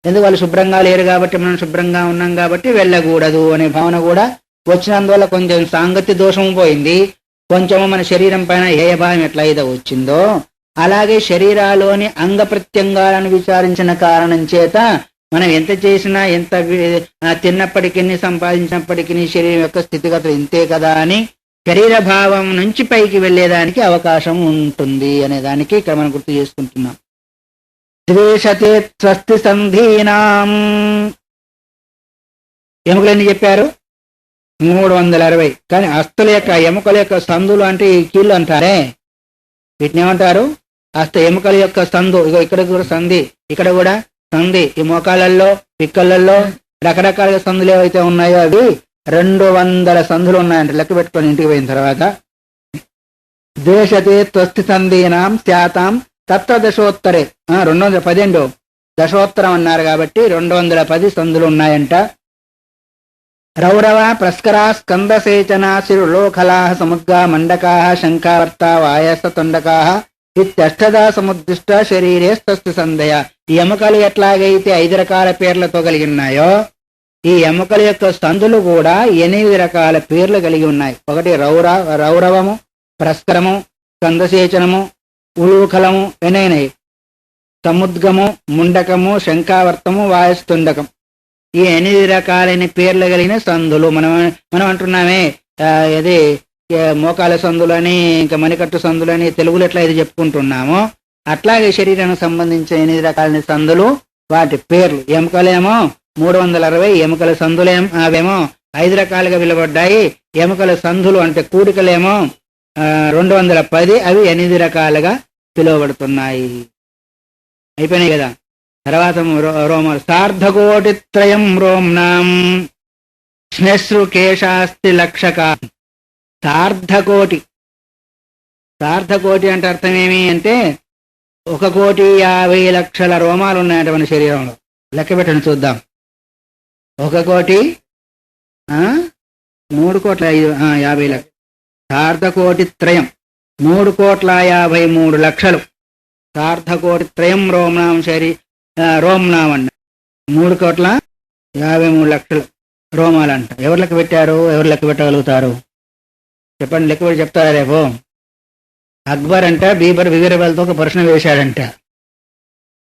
ఎందుకు వాళ్ళు శుభ్రంగా లేరు కాబట్టి మనం శుభ్రంగా ఉన్నాం కాబట్టి వెళ్ళకూడదు అనే భావన కూడా వచ్చినందువల్ల కొంచెం సాంగత్య దోషం పోయింది. కొంచెము మన శరీరం పైన హేయభావం ఎట్లయితే వచ్చిందో అలాగే శరీరాలోని అంగ ప్రత్యంగాలను విచారించిన కారణం చేత మనం ఎంత చేసినా, ఎంత తిన్నప్పటికీ, సంపాదించినప్పటికీ శరీరం యొక్క స్థితిగతులు ఇంతే కదా అని శరీర భావం నుంచి పైకి వెళ్ళేదానికి అవకాశం ఉంటుంది అనే దానికి ఇక్కడ మనం గుర్తు చేసుకుంటున్నాం. ద్వేషతే స్వస్తి సంధీనాం. ఎముకలు ఎన్ని చెప్పారు? 360. కానీ అస్తుల యొక్క, ఎముకల యొక్క సందులు అంటే ఈ కీళ్ళు అంటారే, వీటిని ఏమంటారు? ఎముకల యొక్క సందు. ఇగో ఇక్కడ కూడా సంధి, ఇక్కడ కూడా సంధి. ఈ మోకాళ్ళల్లో, పిక్కళ్ళల్లో రకరకాల సందులు ఏవైతే ఉన్నాయో అవి 200 సందులు ఉన్నాయంట. లెక్క పెట్టుకొని ఇంటికి పోయిన తర్వాత. ద్వేషతే త్వస్తి సంధీనాం శాతాం తత్వదశోత్తరే. 210 దశోత్తరం అన్నారు కాబట్టి 210 సందులు ఉన్నాయంట. రౌరవ ప్రస్కరా స్కందసేచనా శిరులోఖలా సముద్గా మండకా శంఖావర్త వాయస తొండకా ఇత్యష్టదా సముద్దిష్ట శరీరే స్వస్తి సంధయ. ఈ ఎముకలు ఎట్లాగైతే 5 రకాల పేర్లతో కలిగి ఉన్నాయో ఈ ఎముకల యొక్క సందులు కూడా 8 రకాల పేర్లు కలిగి ఉన్నాయి. ఒకటి రౌరవము, ప్రస్కరము, స్కందసేచనము, ఉలూఖలము, ఎనైనవి, సముద్గము, ముండకము, శంఖావర్తము, వాయస్తుండకం. ఈ 8 రకాలైన పేర్లు కలిగిన సందులు. మనం అంటున్నామే ఇది మోకాల సందులని, ఇంకా మణికట్టు సందులని తెలుగులో ఎట్లా ఇది చెప్పుకుంటున్నామో అట్లాగే శరీరానికి సంబంధించిన 8 రకాలైన సందులు, వాటి పేర్లు. ఎముకలేమో 360, ఎముకల సందులేమో అవేమో 5 రకాలుగా పిలువబడ్డాయి. ఎముకల సందులు అంటే కూడికలేమో 210, అవి 8 రకాలుగా పిలువబడుతున్నాయి. అయిపోయినాయి కదా. తర్వాత రోమ సార్ధకోటిత్రయం రోమ్నాం శ్మశ్రుకేశాస్తి లక్షక. సార్ధకోటి అంటే అర్థం ఏమి అంటే 1,50,00,000 రోమాలు ఉన్నాయంట మన శరీరంలో. లెక్క పెట్టండి చూద్దాం. 1,03,50,00,000. సార్ధకోటిత్రయం 3,53,00,000. సార్ధకోటిత్రయం రోమ్నాం రోమ్నాం అన్న 3,53,00,000 రోమాలంట. ఎవరు లెక్క పెట్టారు? ఎవరు లెక్క పెట్టగలుగుతారు చెప్పండి? లెక్క పెట్టి చెప్తారా రేపు? అక్బర్ అంట బీర్బల్తో ఒక ప్రశ్న వేశాడంట.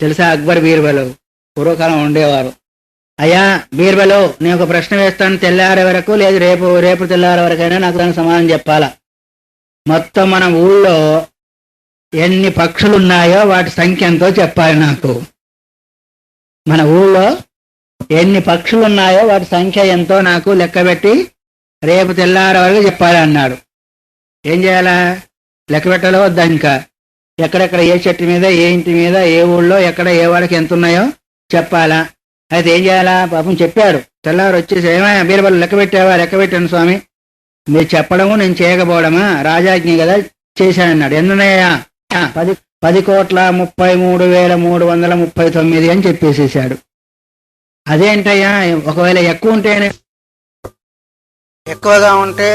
తెలుసా అక్బర్ బీర్బల్? పూర్వకాలం ఉండేవారు. అయ్యా బీర్బలు, నేను ఒక ప్రశ్న వేస్తాను, తెల్లారే వరకు లేదు రేపు తెల్లారే వరకైనా నాకు దానికి సమాధానం చెప్పాలా. మొత్తం మన ఊళ్ళో ఎన్ని పక్షులు ఉన్నాయో వాటి సంఖ్య ఎంతో చెప్పాలి నాకు. మన ఊళ్ళో ఎన్ని పక్షులు ఉన్నాయో వాటి సంఖ్య ఎంతో నాకు లెక్క పెట్టి రేపు తెల్లారే వరకు చెప్పాలి అన్నాడు. ఏం చేయాలా? లెక్క పెట్టాలో వద్దా? ఇంకా ఎక్కడెక్కడ ఏ చెట్టు మీద, ఏ ఇంటి మీద, ఏ ఊళ్ళో ఎక్కడ ఏ వాడికి ఎంత ఉన్నాయో చెప్పాలా. అయితే ఏం చేయాలా? పాపం చెప్పాడు. తెల్లారు వచ్చేసి, ఏమైనా బీర్బల్ లెక్క పెట్టావా? లెక్క పెట్టాను స్వామి. మీరు చెప్పడము నేను చేయకపోవడమా? రాజాజ్ఞ కదా చేశానన్నాడు. ఎన్నున్నాయా? 10,33,339 అని చెప్పేసేసాడు. అదేంటయ్యా ఒకవేళ ఎక్కువ ఉంటేనే? ఎక్కువగా ఉంటే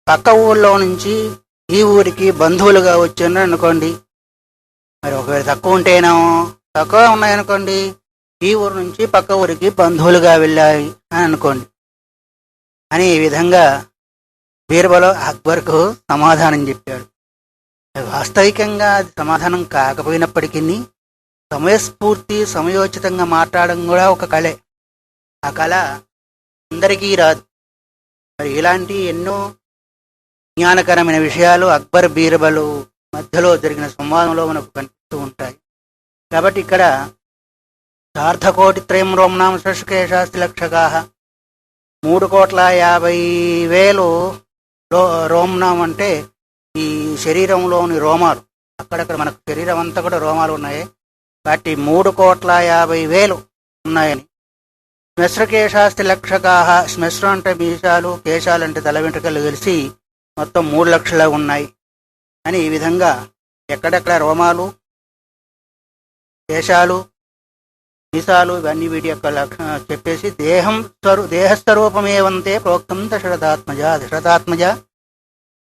పక్క ఊళ్ళో నుంచి ఈ ఊరికి బంధువులుగా వచ్చాను అనుకోండి. మరి ఒకవేళ తక్కువ ఉంటేనేమో, తక్కువ ఉన్నాయనుకోండి ఈ ఊరు నుంచి పక్క ఊరికి బంధువులుగా వెళ్ళాయి అని అనుకోండి అని ఈ విధంగా బీర్బల్ అక్బర్కు సమాధానం చెప్పాడు. వాస్తవికంగా అది సమాధానం కాకపోయినప్పటికీ సమయస్ఫూర్తి సమయోచితంగా మాట్లాడడం కూడా ఒక కళే. ఆ కళ అందరికీ రాదు. మరి ఇలాంటి ఎన్నో జ్ఞానకరమైన విషయాలు అక్బర్ బీర్బల్ మధ్యలో జరిగిన సంవాదంలో మనకు కనిపిస్తూ ఉంటాయి. కాబట్టి ఇక్కడ సార్ధకోటిత్రయం రోమ్నాం శశకేశాస్తి లక్షకా 3,50,000 రోమ్నాం అంటే ఈ శరీరంలోని రోమాలు. అక్కడక్కడ మనకు శరీరం అంతా కూడా రోమాలు ఉన్నాయి కాబట్టి 3,50,000 ఉన్నాయని. శ్మశ్రకేశాస్తి లక్షకా, శ్మశ్రం అంటే మీసాలు, కేశాలు అంటే తల వెంట్రుకలు కలిసి మొత్తం 3 లక్షలు ఉన్నాయి అని ఈ విధంగా ఎక్కడెక్కడ రోమాలు, కేశాలు, మీసాలు ఇవన్నీ వీటి యొక్క చెప్పేసి దేహస్వరూపమేవంతే ప్రోక్తం దశరథాత్మజ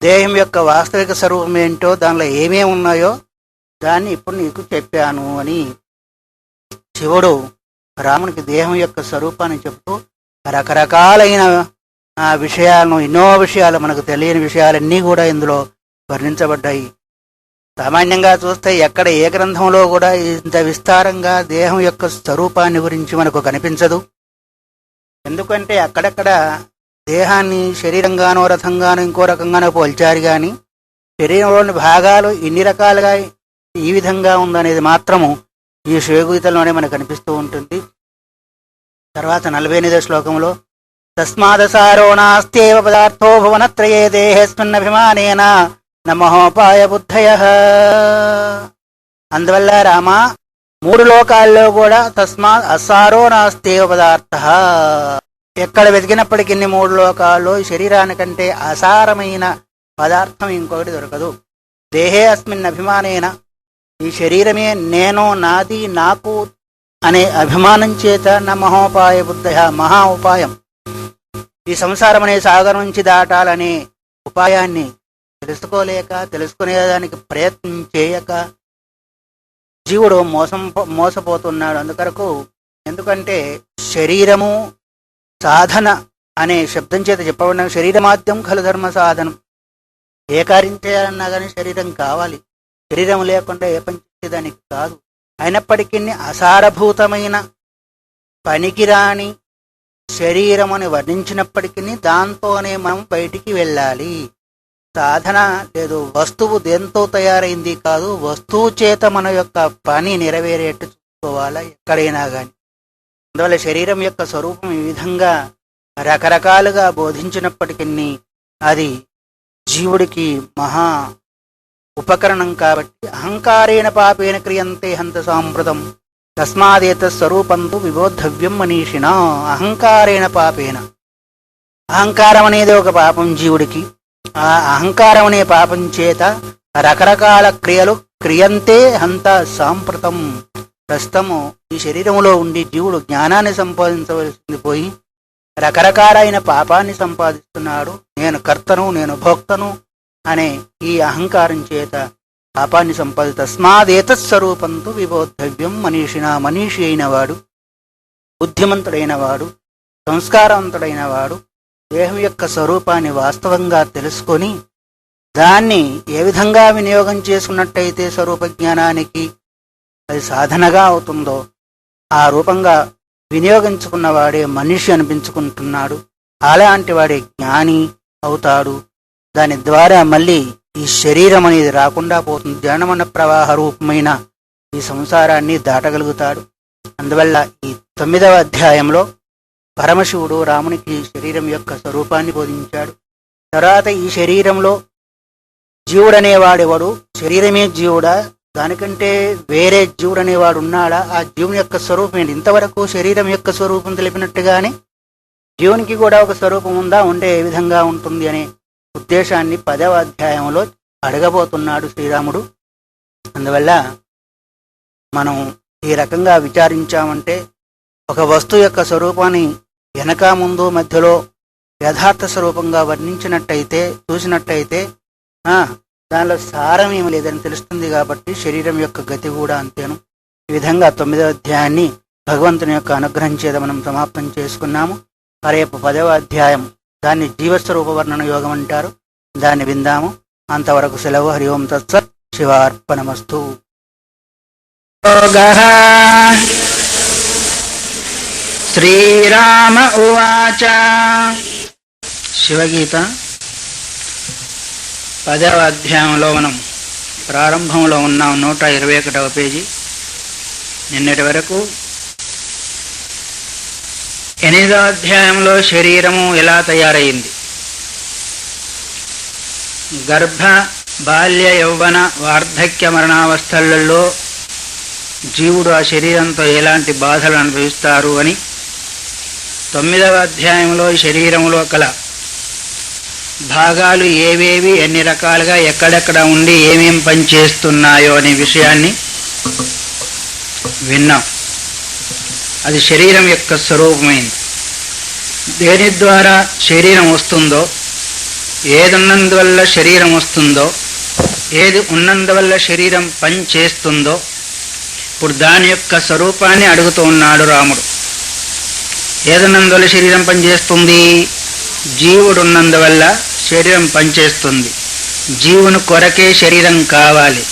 దేహం యొక్క వాస్తవిక స్వరూపం ఏంటో, దానిలో ఏమేమి ఉన్నాయో దాన్ని ఇప్పుడు నీకు చెప్పాను అని శివుడు రామునికి దేహం యొక్క స్వరూపాన్ని చెబుతూ రకరకాలైన విషయాలను, ఎన్నో విషయాలు, మనకు తెలియని విషయాలన్నీ కూడా ఇందులో వర్ణించబడ్డాయి. సామాన్యంగా చూస్తే ఎక్కడ ఏ గ్రంథంలో కూడా ఇంత విస్తారంగా దేహం యొక్క స్వరూపాన్ని గురించి మనకు కనిపించదు. ఎందుకంటే అక్కడక్కడ దేహాన్ని శరీరంగానో రథంగానో ఇంకో రకంగానో పోల్చారు, కానీ శరీరంలోని భాగాలు ఇన్ని రకాలుగా ఈ విధంగా ఉందనేది మాత్రము ఈ శివగీతలోనే మనకు కనిపిస్తూ ఉంటుంది. తర్వాత 48వ శ్లోకంలో తస్మాదసారో నాస్త్యేవ పదార్థో భువనత్రయే దేహేస్మిన్నభిమానేన నమోపాయ బుద్ధయ. అందువల్ల రామ 3 లోకాల్లో కూడా తస్మాత్ అసారో నాస్త్యేవ పదార్థ, ఎక్కడ వెతికినప్పటికీ 3 లోకాల్లో శరీరానికంటే అసారమైన పదార్థం ఇంకొకటి దొరకదు. దేహే అస్మిన్ అభిమానేన, ఈ శరీరమే నేను, నాది, నాకు అనే అభిమానం చేత మహోపాయ బుద్ధయ, మహా ఉపాయం, ఈ సంసారం అనే సాగరం నుంచి దాటాలనే ఉపాయాన్ని తెలుసుకోలేక, తెలుసుకునేదానికి ప్రయత్నం చేయక జీవుడు మోసపోతున్నాడు. ఎందుకంటే శరీరము సాధన అనే శబ్దం చేత చెప్పబడిన శరీరమాద్యం ఖలు ధర్మ సాధనం. ఏ కార్యం చేయాలన్నా కానీ శరీరం కావాలి. శరీరం లేకుండా ఏ పని చేసేదానికి కాదు. అయినప్పటికీ అసారభూతమైన పనికిరాని శరీరం అని వర్ణించినప్పటికీ దాంతోనే మనం బయటికి వెళ్ళాలి. సాధన లేదు, వస్తువు దేంతో తయారైంది కాదు, వస్తువు చేత మన యొక్క పని నెరవేరేట్టు చూసుకోవాలా ఎక్కడైనా కానీ. అందువల్ల శరీరం యొక్క స్వరూపం ఈ విధంగా రకరకాలుగా బోధించినప్పటికీ అది జీవుడికి మహా ఉపకరణం. కాబట్టి అహంకారేణ పాపేన క్రియంతే హంత సాంప్రదం తస్మాదేత స్వరూపంతు విబోద్ధవ్యం మనీషిణ. అహంకారేణ పాపేన, అహంకారం అనేది ఒక పాపం జీవుడికి. ఆ అహంకారం అనే పాపం చేత రకరకాల క్రియలు క్రియంతే హంత సాంప్రతం. ప్రస్తుతము ఈ శరీరంలో ఉండి జీవుడు జ్ఞానాన్ని సంపాదించవలసింది పోయి రకరకాలైన పాపాన్ని సంపాదిస్తున్నాడు. నేను కర్తను, నేను భోక్తను అనే ఈ అహంకారం చేత పాపాన్ని తస్మాదేతస్వరూపంతో విబోద్ధవ్యం మనీషిణ. మనీషి అయినవాడు, బుద్ధిమంతుడైన వాడు, సంస్కారవంతుడైన వాడు దేహం యొక్క స్వరూపాన్ని వాస్తవంగా తెలుసుకొని దాన్ని ఏ విధంగా వినియోగం చేసుకున్నట్టయితే స్వరూప జ్ఞానానికి అది సాధనగా అవుతుందో ఆ రూపంగా వినియోగించుకున్నవాడే మనిషి అనిపించుకుంటున్నాడు. అలాంటి వాడే జ్ఞాని అవుతాడు. దాని ద్వారా మళ్ళీ ఈ శరీరం అనేది రాకుండా పోతుంది. జనమన ప్రవాహ రూపమైన ఈ సంసారాన్ని దాటగలుగుతాడు. అందువల్ల ఈ 9వ అధ్యాయంలో పరమశివుడు రామునికి శరీరం యొక్క స్వరూపాన్ని బోధించాడు. తర్వాత ఈ శరీరంలో జీవుడనేవాడెవడు, శరీరమే జీవుడా, దానికంటే వేరే జీవుడు అనేవాడు ఉన్నాడా, ఆ జీవుని యొక్క స్వరూపం ఏంటి? ఇంతవరకు శరీరం యొక్క స్వరూపం తెలిపినట్టుగానే జీవునికి కూడా ఒక స్వరూపం ఉందా, ఉంటే ఏ విధంగా ఉంటుంది అనే ఉద్దేశాన్ని 10వ అధ్యాయంలో అడగబోతున్నాడు శ్రీరాముడు. అందువల్ల మనం ఈ రకంగా విచారించామంటే ఒక వస్తువు యొక్క స్వరూపాన్ని వెనక ముందు మధ్యలో యథార్థ స్వరూపంగా వర్ణించినట్టయితే చూసినట్టయితే దానిలో సారం ఏమి లేదని తెలుస్తుంది. కాబట్టి శరీరం యొక్క గతి కూడా అంతేను. ఈ విధంగా 9వ అధ్యాయాన్ని భగవంతుని యొక్క అనుగ్రహం చేత మనం సమాప్తం చేసుకున్నాము. రేపు 10వ అధ్యాయం, దాన్ని జీవస్వరూప వర్ణన యోగం అంటారు. దాన్ని విందాము. అంతవరకు సెలవు. హరి ఓం తత్సత్. శివార్పణమస్తు. శ్రీరామ ఉవాచ. శివగీత 10వ అధ్యాయంలో మనం ప్రారంభంలో ఉన్నాం. 121వ పేజీ. నిన్నటి వరకు 8వ అధ్యాయంలో శరీరము ఎలా తయారైంది, గర్భ బాల్య యౌవన వార్ధక్య మరణావస్థలలో జీవుడు ఆ శరీరంతో ఎలాంటి బాధలు అనుభవిస్తారు అని, 9వ అధ్యాయంలో శరీరంలో కల భాగాలు ఏవేవి, ఎన్ని రకాలుగా, ఎక్కడెక్కడ ఉండి ఏమేం పనిచేస్తున్నాయో అనే విషయాన్ని విన్నాం. అది శరీరం యొక్క స్వరూపమైంది. దేని ద్వారా శరీరం వస్తుందో, ఏది ఉన్నందువల్ల శరీరం వస్తుందో, ఏది ఉన్నందువల్ల శరీరం పని చేస్తుందో, ఇప్పుడు దాని యొక్క స్వరూపాన్ని అడుగుతూ ఉన్నాడు రాముడు. ఏదున్నందువల్ల శరీరం పనిచేస్తుంది? జీవుడు ఉన్నందువల్ల శరీరం పనిచేస్తుంది. జీవుని కొరకే శరీరం కావాలి.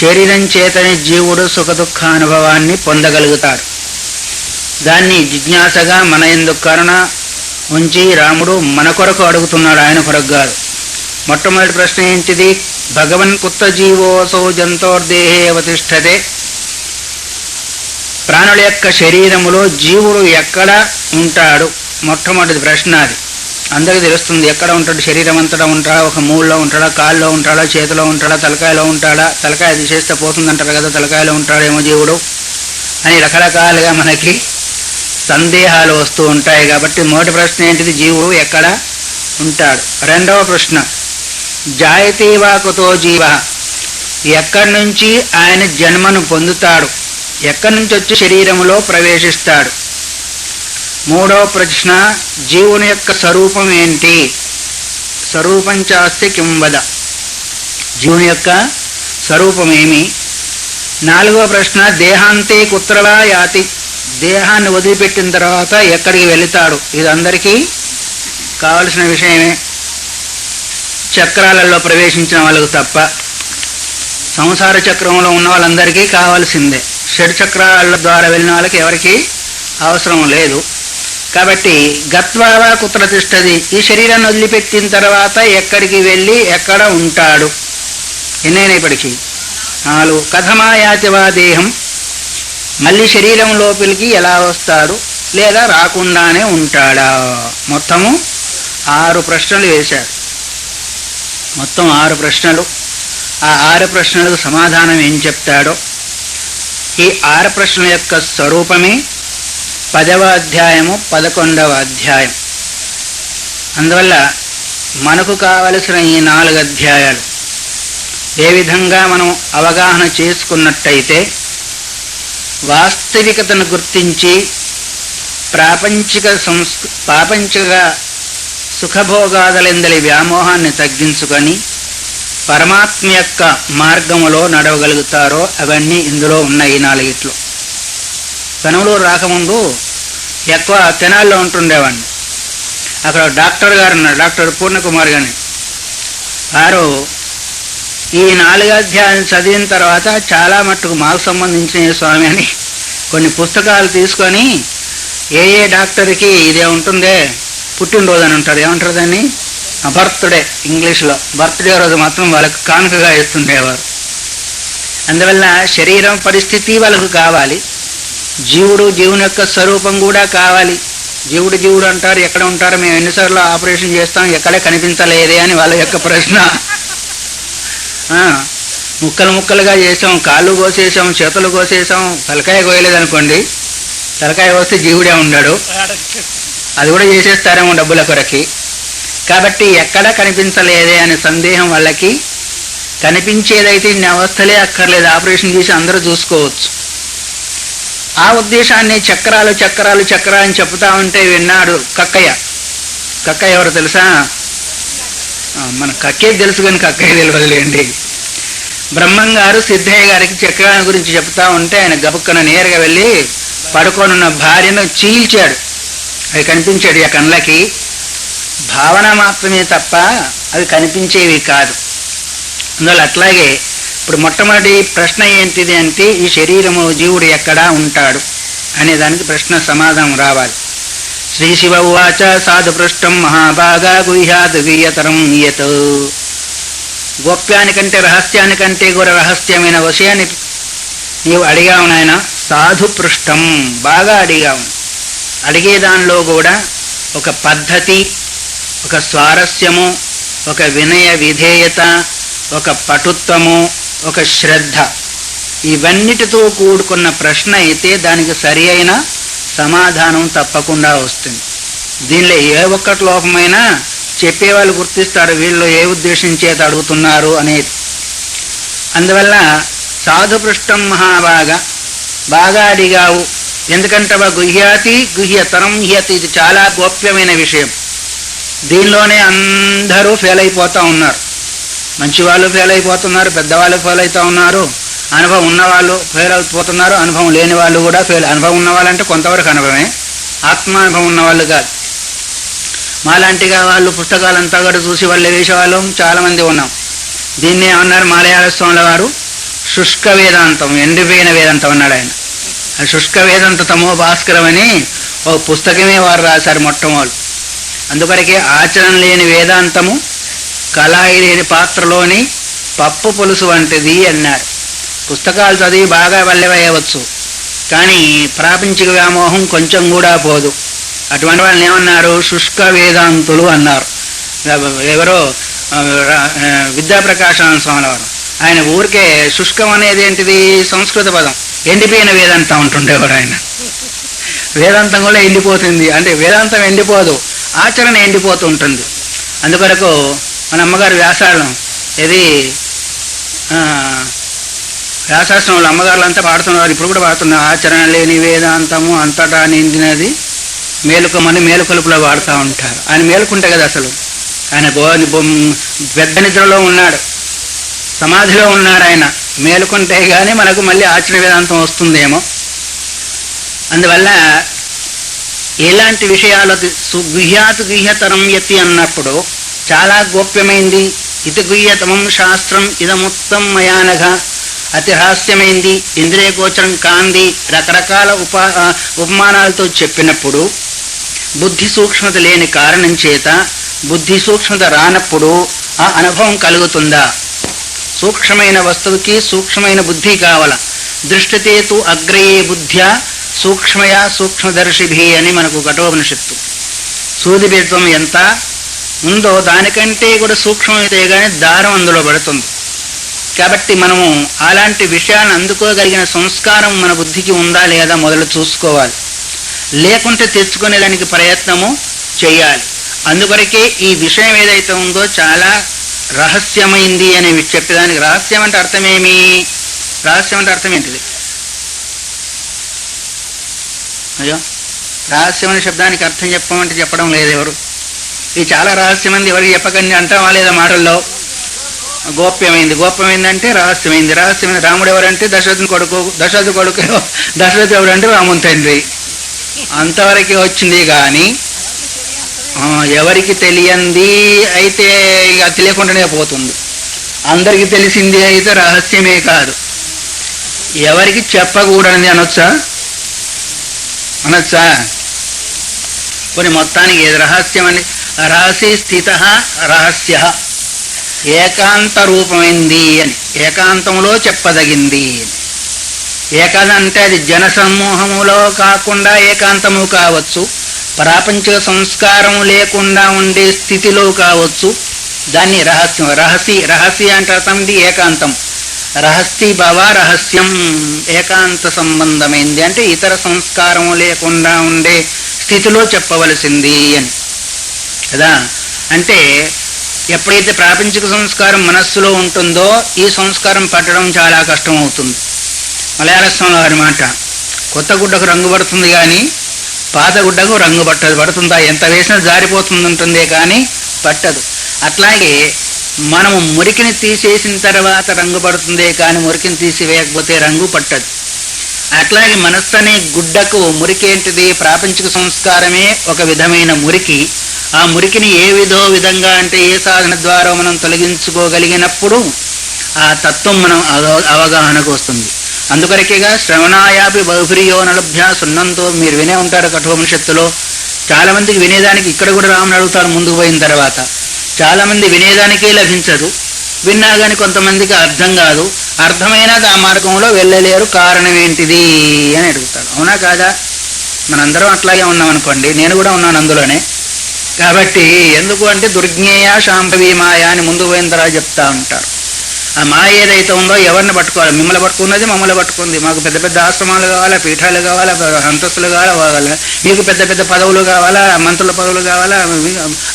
శరీరం చేతనే జీవుడు సుఖదుఖానుభవాన్ని పొందగలుగుతాడు. దాన్ని జిజ్ఞాసగా మన యందు కరుణ ఉంచి రాముడు మన కొరకు అడుగుతున్నాడు, ఆయన కొరకు కాదు. మొట్టమొదటి ప్రశ్న ఏంటిది? భగవన్ కుత్ర జీవోసౌ జంతోర్దేహే అవతిష్ఠతే. ప్రాణుల యొక్క శరీరములో జీవుడు ఎక్కడ ఉంటాడు? మొట్టమొదటి ప్రశ్న అది. అందరికీ తెలుస్తుంది ఎక్కడ ఉంటాడు. శరీరం అంతటా ఉంటాడా? ఒక మూలలో ఉంటాడా? కాల్లో ఉంటాడా? చేతిలో ఉంటాడా? తలకాయలో ఉంటాడా? తలకాయ తీసేస్తే పోతుందంటారు కదా, తలకాయలో ఉంటాడేమో జీవుడు అని రకరకాలుగా మనకి సందేహాలు వస్తూ ఉంటాయి. కాబట్టి మొదటి ప్రశ్న ఏంటిది? జీవుడు ఎక్కడ ఉంటాడు. రెండవ ప్రశ్న, జాయతే వా కుతో జీవ. ఎక్కడి నుంచి ఆయన జన్మను పొందుతాడు? ఎక్కడి నుంచి వచ్చి శరీరములో ప్రవేశిస్తాడు? మూడవ ప్రశ్న, జీవుని యొక్క స్వరూపం ఏంటి? స్వరూపం చాస్తి కిం వద. జీవుని యొక్క స్వరూపం ఏమి? నాలుగవ ప్రశ్న, దేహాంతే కుత్రవా యాతి. దేహాన్ని వదిలిపెట్టిన తర్వాత ఎక్కడికి వెళుతాడు? ఇది అందరికీ కావలసిన విషయమే. చక్రాలలో ప్రవేశించిన వాళ్ళకు తప్ప, సంసార చక్రంలో ఉన్న వాళ్ళందరికీ కావాల్సిందే. షడ్ చక్రాల ద్వారా వెళ్ళిన వాళ్ళకి ఎవరికి అవసరం లేదు. కాబట్టి గత్వావా కుత్ర తిష్టది. ఈ శరీరాన్ని వదిలిపెట్టిన తర్వాత ఎక్కడికి వెళ్ళి ఎక్కడ ఉంటాడు? ఎన్నైనా ఇప్పటికీ 4. కథమాయాతివా దేహం. మళ్ళీ శరీరం లోపలికి ఎలా వస్తాడు, లేదా రాకుండానే ఉంటాడా? మొత్తము 6 ప్రశ్నలు వేశాడు. మొత్తం 6 ప్రశ్నలు. ఆ 6 ప్రశ్నలకు సమాధానం ఏం చెప్తాడో, ఈ 6 ప్రశ్నల యొక్క స్వరూపమే 10వ అధ్యాయము 11వ అధ్యాయం. అందువల్ల మనకు కావలసిన ఈ 4 అధ్యాయాలు ఏ విధంగా మనం అవగాహన చేసుకున్నట్టయితే వాస్తవికతను గుర్తించి ప్రాపంచిక సుఖభోగాదులందలి వ్యామోహాన్ని తగ్గించుకొని పరమాత్మ యొక్క మార్గములో నడవగలుగుతారో అవన్నీ ఇందులో ఉన్నాయి. 4 పెనమలూరు రాకముందు ఎక్కువ తెనాల్లో ఉంటుండేవాడిని. అక్కడ డాక్టర్ గారు ఉన్నారు, డాక్టర్ పూర్ణకుమార్ గారిని. వారు ఈ 4 అధ్యాయాలు చదివిన తర్వాత చాలా మట్టుకు మాకు సంబంధించిన స్వామి అని కొన్ని పుస్తకాలు తీసుకొని ఏ డాక్టర్కి ఇదే ఉంటుందే పుట్టినరోజు అని ఉంటారు, ఏమంటారు దాన్ని, బర్త్డే ఇంగ్లీష్లో. బర్త్డే రోజు మాత్రం వాళ్ళకు కానుకగా ఇస్తుండేవారు. అందువల్ల శరీరం పరిస్థితి వాళ్ళకు కావాలి, జీవుని యొక్క స్వరూపం కూడా కావాలి. జీవుడు అంటారు, ఎక్కడ ఉంటారు, మేము ఎన్నిసార్లు ఆపరేషన్ చేస్తాం, ఎక్కడే కనిపించలేదే అని వాళ్ళ యొక్క ప్రశ్న. ముక్కలుగా చేసాం, కాళ్ళు కోసేసాం, చేతులు కోసేసాం, తలకాయ కోయలేదనుకోండి, తలకాయ కోస్తే జీవుడే ఉన్నాడు, అది కూడా చేసేస్తారేమో డబ్బుల కొరకి. కాబట్టి ఎక్కడ కనిపించలేదే అనే సందేహం వాళ్ళకి. కనిపించేదైతే ఇన్ని అవస్థలే అక్కర్లేదు, ఆపరేషన్ చేసి అందరూ చూసుకోవచ్చు. ఆ ఉద్దేశాన్ని చక్రాలు చక్రాలు చక్రాలు అని చెప్తా ఉంటే విన్నాడు కక్కయ్య. కక్కయ్య ఎవరు తెలుసా? మన కక్కయ్య తెలుసు కానీ కక్కయ్య తెలియదులేండి. బ్రహ్మంగారు సిద్ధయ్య గారికి చక్రాల గురించి చెప్తా ఉంటే ఆయన గబుక్కన నేరుగా వెళ్ళి పడుకోనున్న భార్యను చీల్చాడు. అవి కనిపించాడు ఆ కళ్ళకి, భావన మాత్రమే తప్ప అవి కనిపించేవి కాదు. అందువల్ల అట్లాగే ఇప్పుడు మొట్టమొదటి ప్రశ్న ఏంటిది అంటే, ఈ శరీరము జీవుడు ఎక్కడా ఉంటాడు అనే దానికి ప్రశ్న సమాధానం రావాలి. శ్రీ శివ ఉవాచ సాధు పృష్టం మహాభాగా గుహ్యాద్ గుహ్యతరం యత్. గోప్యానికంటే రహస్యానికంటే కూడా రహస్యమైన విషయాన్ని నీవు అడిగావు నాయన. సాధు పృష్టం, బాగా అడిగావు. అడిగే దానిలో కూడా ఒక పద్ధతి, ఒక స్వారస్యము, ఒక వినయ విధేయత, ఒక పటుత్వము, ఒక శ్రద్ధ, ఇవన్నిటితో కూడుకున్న ప్రశ్న అయితే దానికి సరి అయిన సమాధానం తప్పకుండా వస్తుంది. దీనిలో ఏ ఒక్కటి లోపమైనా చెప్పేవాళ్ళు గుర్తిస్తారు వీళ్ళు ఏ ఉద్దేశం చేత అడుగుతున్నారు అనేది. అందువల్ల సాధు పృష్టం మహాభాగా, బాగా అడిగావు. ఎందుకంటే గుహ్యాతి గుహ్యతరం హ్యతి, ఇది చాలా గోప్యమైన విషయం. దీనిలోనే అందరూ ఫెయిల్ అయిపోతూ ఉన్నారు. మంచి వాళ్ళు ఫెయిల్ అయిపోతున్నారు, పెద్దవాళ్ళు ఫెయిల్ అవుతూ ఉన్నారు, అనుభవం ఉన్నవాళ్ళు ఫెయిల్ అయిపోతున్నారు, అనుభవం లేని వాళ్ళు కూడా ఫెయిల్. అనుభవం ఉన్నవాళ్ళంటే కొంతవరకు అనుభవమే, ఆత్మానుభవం ఉన్నవాళ్ళు కాదు. మాలాంటిగా వాళ్ళు పుస్తకాలంతా కూడా చూసి వాళ్ళు వేసేవాళ్ళు చాలామంది ఉన్నాం. దీన్ని ఏమన్నారు మలయాళ స్వాముల వారు? శుష్క వేదాంతం, ఎండిపోయిన వేదాంతం అన్నాడు ఆయన. ఆ శుష్క వేదాంత తమో భాస్కరం అని ఒక పుస్తకమే వారు రాశారు మొట్టమొదలు. అందుకొరకే ఆచరణ లేని వేదాంతము కళాయి లేని పాత్రలోని పప్పు పులుసు వంటిది అన్నారు. పుస్తకాలు చదివి బాగా వల్లెవేయవచ్చు, కానీ ప్రాపంచిక వ్యామోహం కొంచెం కూడా పోదు. అటువంటి వాళ్ళని ఏమన్నారు? శుష్క వేదాంతులు అన్నారు. ఎవరో విద్యాప్రకాశానంద స్వామి వారు, ఆయన ఊరికే శుష్కం అనేది ఏంటిది? సంస్కృత పదం. ఎండిపోయిన వేదాంతం ఉంటుండేవాడు ఆయన. వేదాంతం కూడా ఎండిపోతుంది అంటే వేదాంతం ఎండిపోదు, ఆచరణ ఎండిపోతూ ఉంటుంది. అందుకొరకు మన అమ్మగారు వ్యాసాలను ఇది వ్యాసాశ్రమంలో అమ్మగారులు అంతా పాడుతున్నారు, ఇప్పుడు కూడా పాడుతున్నారు. ఆచరణ లేని వేదాంతము అంతటా నిండినది మేలుకోమని మేలుకొలుపులో వాడుతూ ఉంటారు. ఆయన మేలుకుంటే కదా అసలు ఆయన పెద్ద నిద్రలో ఉన్నాడు, సమాధిలో ఉన్నాడు. ఆయన మేలుకుంటే కానీ మనకు మళ్ళీ ఆచరణ వేదాంతం వస్తుందేమో. అందువల్ల ఎలాంటి విషయాలు గుహ్యాత్ గుహ్యతరం యతి అన్నప్పుడు చాలా గోప్యమైంది. ఇది గుహ్యతమం శాస్త్రం ఇదముత్తం మయానఘ, అతి రహస్యమైంది, ఇంద్రియ గోచరం కాంది, రకరకాల ఉపమానాలతో చెప్పినప్పుడు బుద్ధి సూక్ష్మత లేని కారణం చేత బుద్ధి సూక్ష్మత రానప్పుడు ఆ అనుభవం కలుగుతుందా? సూక్ష్మమైన వస్తువుకి సూక్ష్మమైన బుద్ధి కావాల. దృష్టితేతు అగ్రయే బుద్ధ్యా సూక్ష్మయా సూక్ష్మదర్శిభి అని మనకు కఠోపనిషత్తు. సూదిబిత్వం ఎంత ఉందో దానికంటే కూడా సూక్ష్మమైతే కానీ దారం అందులో పడుతుంది. కాబట్టి మనము అలాంటి విషయాన్ని అందుకోగలిగిన సంస్కారం మన బుద్ధికి ఉందా లేదా మొదలు చూసుకోవాలి. లేకుంటే తెచ్చుకునేదానికి ప్రయత్నము చేయాలి. అందుకొరకే ఈ విషయం ఏదైతే ఉందో చాలా రహస్యమైంది అని చెప్పేదానికి. రహస్యం అంటే అర్థమేమి? రహస్యం అంటే అర్థం ఏంటిది? అయ్యో, రహస్యం అనే శబ్దానికి అర్థం చెప్పమంటే చెప్పడం లేదు ఎవరు. ఇది చాలా రహస్యమైంది, ఎవరికి చెప్పకండి అంటామా లేదా మాటల్లో? గోప్యమైంది, గోప్యమైంది అంటే రహస్యమైంది. రహస్యమైంది. రాముడు ఎవరంటే దశరథుని కొడుకు, దశరథు కొడుకు దశరథు ఎవరంటే రాముని తండ్రి. అంతవరకే వచ్చింది. కానీ ఎవరికి తెలియంది అయితే ఇక తెలియకుండానే పోతుంది. అందరికి తెలిసింది అయితే రహస్యమే కాదు. ఎవరికి చెప్పకూడనిది అనొచ్చా? అనొచ్చా? కొన్ని మొత్తానికి ఏది రహస్యం అని, రహస్య స్థిత రహస్య, ఏకాంత రూపమైంది అని, ఏకాంతంలో చెప్పదగింది. ఏకాంతం అంటే అది జన సమూహములో కాకుండా ఏకాంతము కావచ్చు, ప్రాపంచిక సంస్కారం లేకుండా ఉండే స్థితిలో కావచ్చు. దాన్ని రహస్యం. రహస్య అంటే అర్థంది ఏకాంతం. రహస్య భవ రహస్యం, ఏకాంత సంబంధమైంది అంటే ఇతర సంస్కారం లేకుండా ఉండే స్థితిలో చెప్పవలసింది అని కదా. అంటే ఎప్పుడైతే ప్రాపంచిక సంస్కారం మనస్సులో ఉంటుందో ఈ సంస్కారం పట్టడం చాలా కష్టం అవుతుంది. మలయాళ స్వామి వారి మాట, కొత్త గుడ్డకు రంగు పడుతుంది కానీ పాత గుడ్డకు రంగు పడుతుందా? ఎంత వేసినా జారిపోతుంది ఉంటుందే కానీ పట్టదు. అట్లాగే మనము మురికిని తీసేసిన తర్వాత రంగు పడుతుందే కానీ మురికిని తీసివేయకపోతే రంగు పట్టదు. అట్లాగే మనస్సు అనే గుడ్డకు మురికి ఏంటిది? ప్రాపంచిక సంస్కారమే ఒక విధమైన మురికి. ఆ మురికిని ఏ విధంగా అంటే ఏ సాధన ద్వారా మనం తొలగించుకోగలిగినప్పుడు ఆ తత్వం మనం అవగాహనకు వస్తుంది. అందుకొరకేగా శ్రవణాయాపి బహుప్రియో నలభ్య సున్నంతో మీరు వినే ఉంటారు కఠోపనిషత్తులో. చాలా మందికి వినేదానికి ఇక్కడ కూడా రాముని అడుగుతారు ముందుకు పోయిన తర్వాత. చాలా మంది వినేదానికే లభించదు, విన్నా కానీ కొంతమందికి అర్థం కాదు, అర్థమైనా ఆ మార్గంలో వెళ్ళలేరు. కారణం ఏంటిది అని అడుగుతాడు. అవునా కాదా? మనందరం అట్లాగే ఉన్నాం అనుకోండి, నేను కూడా ఉన్నాను అందులోనే. కాబట్టి ఎందుకు అంటే దుర్జ్ఞేయ శాంభవి మాయ అని ముందు పోయిన తర్వాత చెప్తా ఉంటారు. ఆ మాయ ఏదైతే ఉందో ఎవరిని పట్టుకోవాలి? మిమ్మల్ని పట్టుకున్నది మమ్మల్ని పట్టుకుంది. మాకు పెద్ద పెద్ద ఆశ్రమాలు కావాలా, పీఠాలు కావాలా, అంతస్తులు కావాలా, మీకు పెద్ద పెద్ద పదవులు కావాలా, మంత్రుల పదవులు కావాలా,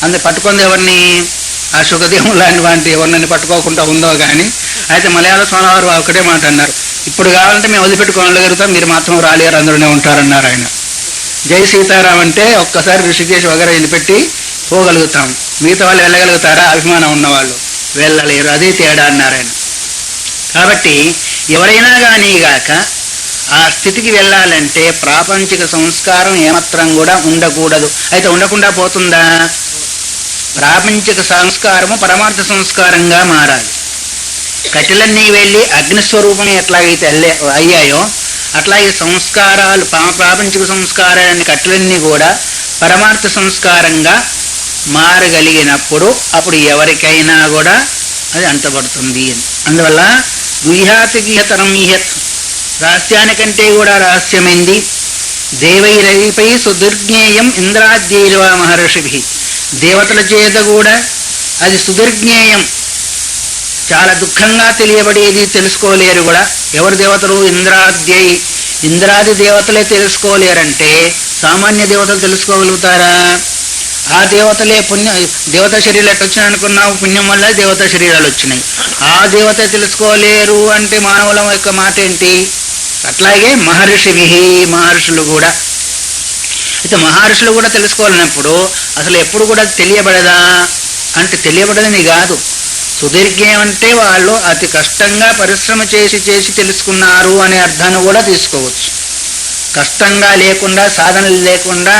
అందుకు పట్టుకుంది ఎవరిని? ఆ సుఖదేవం లాంటి వాటి ఎవరినని పట్టుకోకుండా ఉందో కానీ. అయితే మలయాళ స్వామి వారు ఒకటే మాట అన్నారు, ఇప్పుడు కావాలంటే మేము వదిలిపెట్టుకోగలుగుతాం, మీరు మాత్రం రాలేరు, అందులోనే ఉంటారన్నారు ఆయన. జై సీతారాం అంటే ఒక్కసారి ఋషికేశ్ వగర వెళ్ళిపెట్టి పోగలుగుతాం, మిగతా వాళ్ళు వెళ్ళగలుగుతారా? అభిమానం ఉన్నవాళ్ళు వెళ్ళలేరు, అదే తేడా అన్నారు ఆయన. కాబట్టి ఎవరైనా కానీ గాక ఆ స్థితికి వెళ్ళాలంటే ప్రాపంచిక సంస్కారం ఏమాత్రం కూడా ఉండకూడదు. అయితే ఉండకుండా పోతుందా? ప్రాపంచిక సంస్కారము పరమార్థ సంస్కారంగా మారాలి. కట్టెలన్నీ వెళ్ళి అగ్నిస్వరూపం ఎట్లాగైతే అయ్యాయో అట్లాగే సంస్కారాలు, ప్రాపంచిక సంస్కారాన్ని కట్టెలన్నీ కూడా పరమార్థ సంస్కారంగా మారగలిగినప్పుడు అప్పుడు ఎవరికైనా కూడా అది అంతపడుతుంది. అందువల్ల గుహ్యాతి గీహతరం ఈహత్, రహస్యానికంటే కూడా రహస్యమైంది. దేవైరవిపై సుదుర్జ్ఞేయం ఇంద్రాద్యైర్వా మహర్షిభి, దేవతల చేత కూడా అది సుదుర్జ్ఞేయం, చాలా దుఃఖంగా తెలియబడేది, తెలుసుకోలేరు కూడా. ఎవరు దేవతలు? ఇంద్రాద్యై, ఇంద్రాది దేవతలే తెలుసుకోలేరంటే సామాన్య దేవతలు తెలుసుకోగలుగుతారా? ఆ దేవతలే దేవతా శరీరాలు ఎట్లా వచ్చినాయి అనుకున్నావు? పుణ్యం వల్ల దేవతా శరీరాలు వచ్చినాయి. ఆ దేవత తెలుసుకోలేరు అంటే మానవుల యొక్క మాట ఏంటి? అట్లాగే మహర్షులు కూడా. అయితే మహర్షులు కూడా తెలుసుకోవాలన్నప్పుడు అసలు ఎప్పుడు కూడా తెలియబడదా అంటే తెలియబడదని కాదు. సుదీర్ఘం అంటే వాళ్ళు అతి కష్టంగా పరిశ్రమ చేసి తెలుసుకున్నారు అనే అర్థాన్ని కూడా తీసుకోవచ్చు. కష్టంగా లేకుండా, సాధనలు లేకుండా,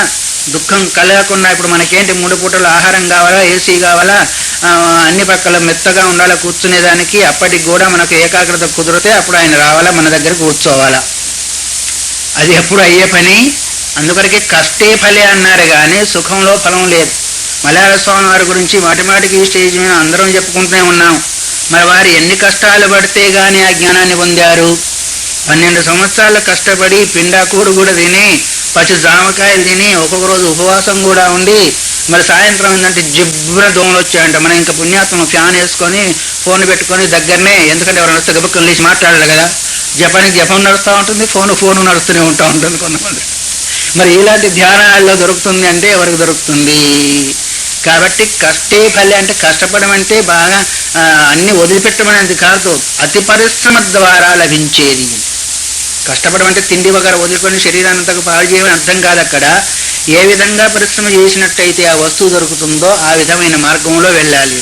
దుఃఖం కలగకుండా. ఇప్పుడు మనకేంటి 3 పూటల ఆహారం కావాలా, ఏసీ కావాలా, అన్ని పక్కల మెత్తగా ఉండాలా కూర్చునేదానికి. అప్పటికి కూడా మనకు ఏకాగ్రత కుదిరితే అప్పుడు ఆయన రావాలా, మన దగ్గర కూర్చోవాలా. అది ఎప్పుడు అయ్యే పని. అందుకొరకే కష్టే ఫలే అన్నారు కానీ సుఖంలో ఫలం లేదు. మలయాళ స్వామి వారి గురించి మాటిమాటికి ఈ స్టేజ్ మీద అందరం చెప్పుకుంటూనే ఉన్నాం. మరి వారు ఎన్ని కష్టాలు పడితే గాని ఆ జ్ఞానాన్ని పొందారు? 12 సంవత్సరాలు కష్టపడి పిండాకూడు కూడా తిని, పచ్చి జామకాయలు తిని, ఒక్కొక్క రోజు ఉపవాసం కూడా ఉండి, మరి సాయంత్రం ఏంటంటే జిబ్బున దోమలు వచ్చాయంట. మనం ఇంకా పుణ్యాత్మ ఫ్యాన్ వేసుకొని ఫోన్ పెట్టుకొని దగ్గరనే, ఎందుకంటే ఎవరైనా వస్తే గబుక్కలు లేచి మాట్లాడాలి కదా. జపం నడుస్తూ ఉంటుంది, ఫోను నడుస్తూనే ఉంటా ఉంటుంది కొంతమంది. మరి ఇలాంటి ధ్యానాల్లో దొరుకుతుంది అంటే ఎవరికి దొరుకుతుంది? కాబట్టి కష్టే ఫలి అంటే కష్టపడడం అంటే బాగా అన్ని వదిలిపెట్టమనేది కాదు, అతి పరిశ్రమ ద్వారా లభించేది. కష్టపడడం అంటే తిండి వగర వదులుకొని శరీరాన్నంతకు పాడు చేయమని అర్థం కాదు. అక్కడ ఏ విధంగా పరిశ్రమ చేసినట్టయితే ఆ వస్తువు దొరుకుతుందో ఆ విధమైన మార్గంలో వెళ్ళాలి.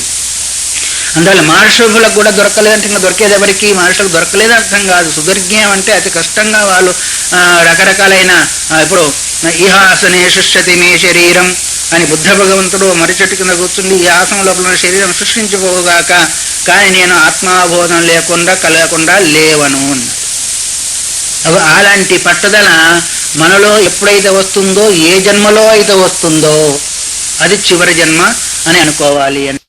అందువల్ల మహర్షులకు కూడా దొరకలేదంటే ఇంకా దొరికేది ఎవరికి? మహర్షులకు దొరకలేదు అర్థం కాదు. సుదీర్ఘం అంటే అతి కష్టంగా వాళ్ళు రకరకాలైన, ఇప్పుడు ఇహాసనే సృష్టి మే శరీరం అని బుద్ధ భగవంతుడు మరిచెట్టు కింద కూర్చుండి ఈ ఆసనం లోపల శరీరం సృష్టించుకోగాక, కానీ నేను ఆత్మాబోధం లేకుండా కలగకుండా లేవను అన్నాడు. అలాంటి పట్టుదల మనలో ఎప్పుడైతే వస్తుందో, ఏ జన్మలో అయితే వస్తుందో అది చివరి జన్మ అని అనుకోవాలి అని.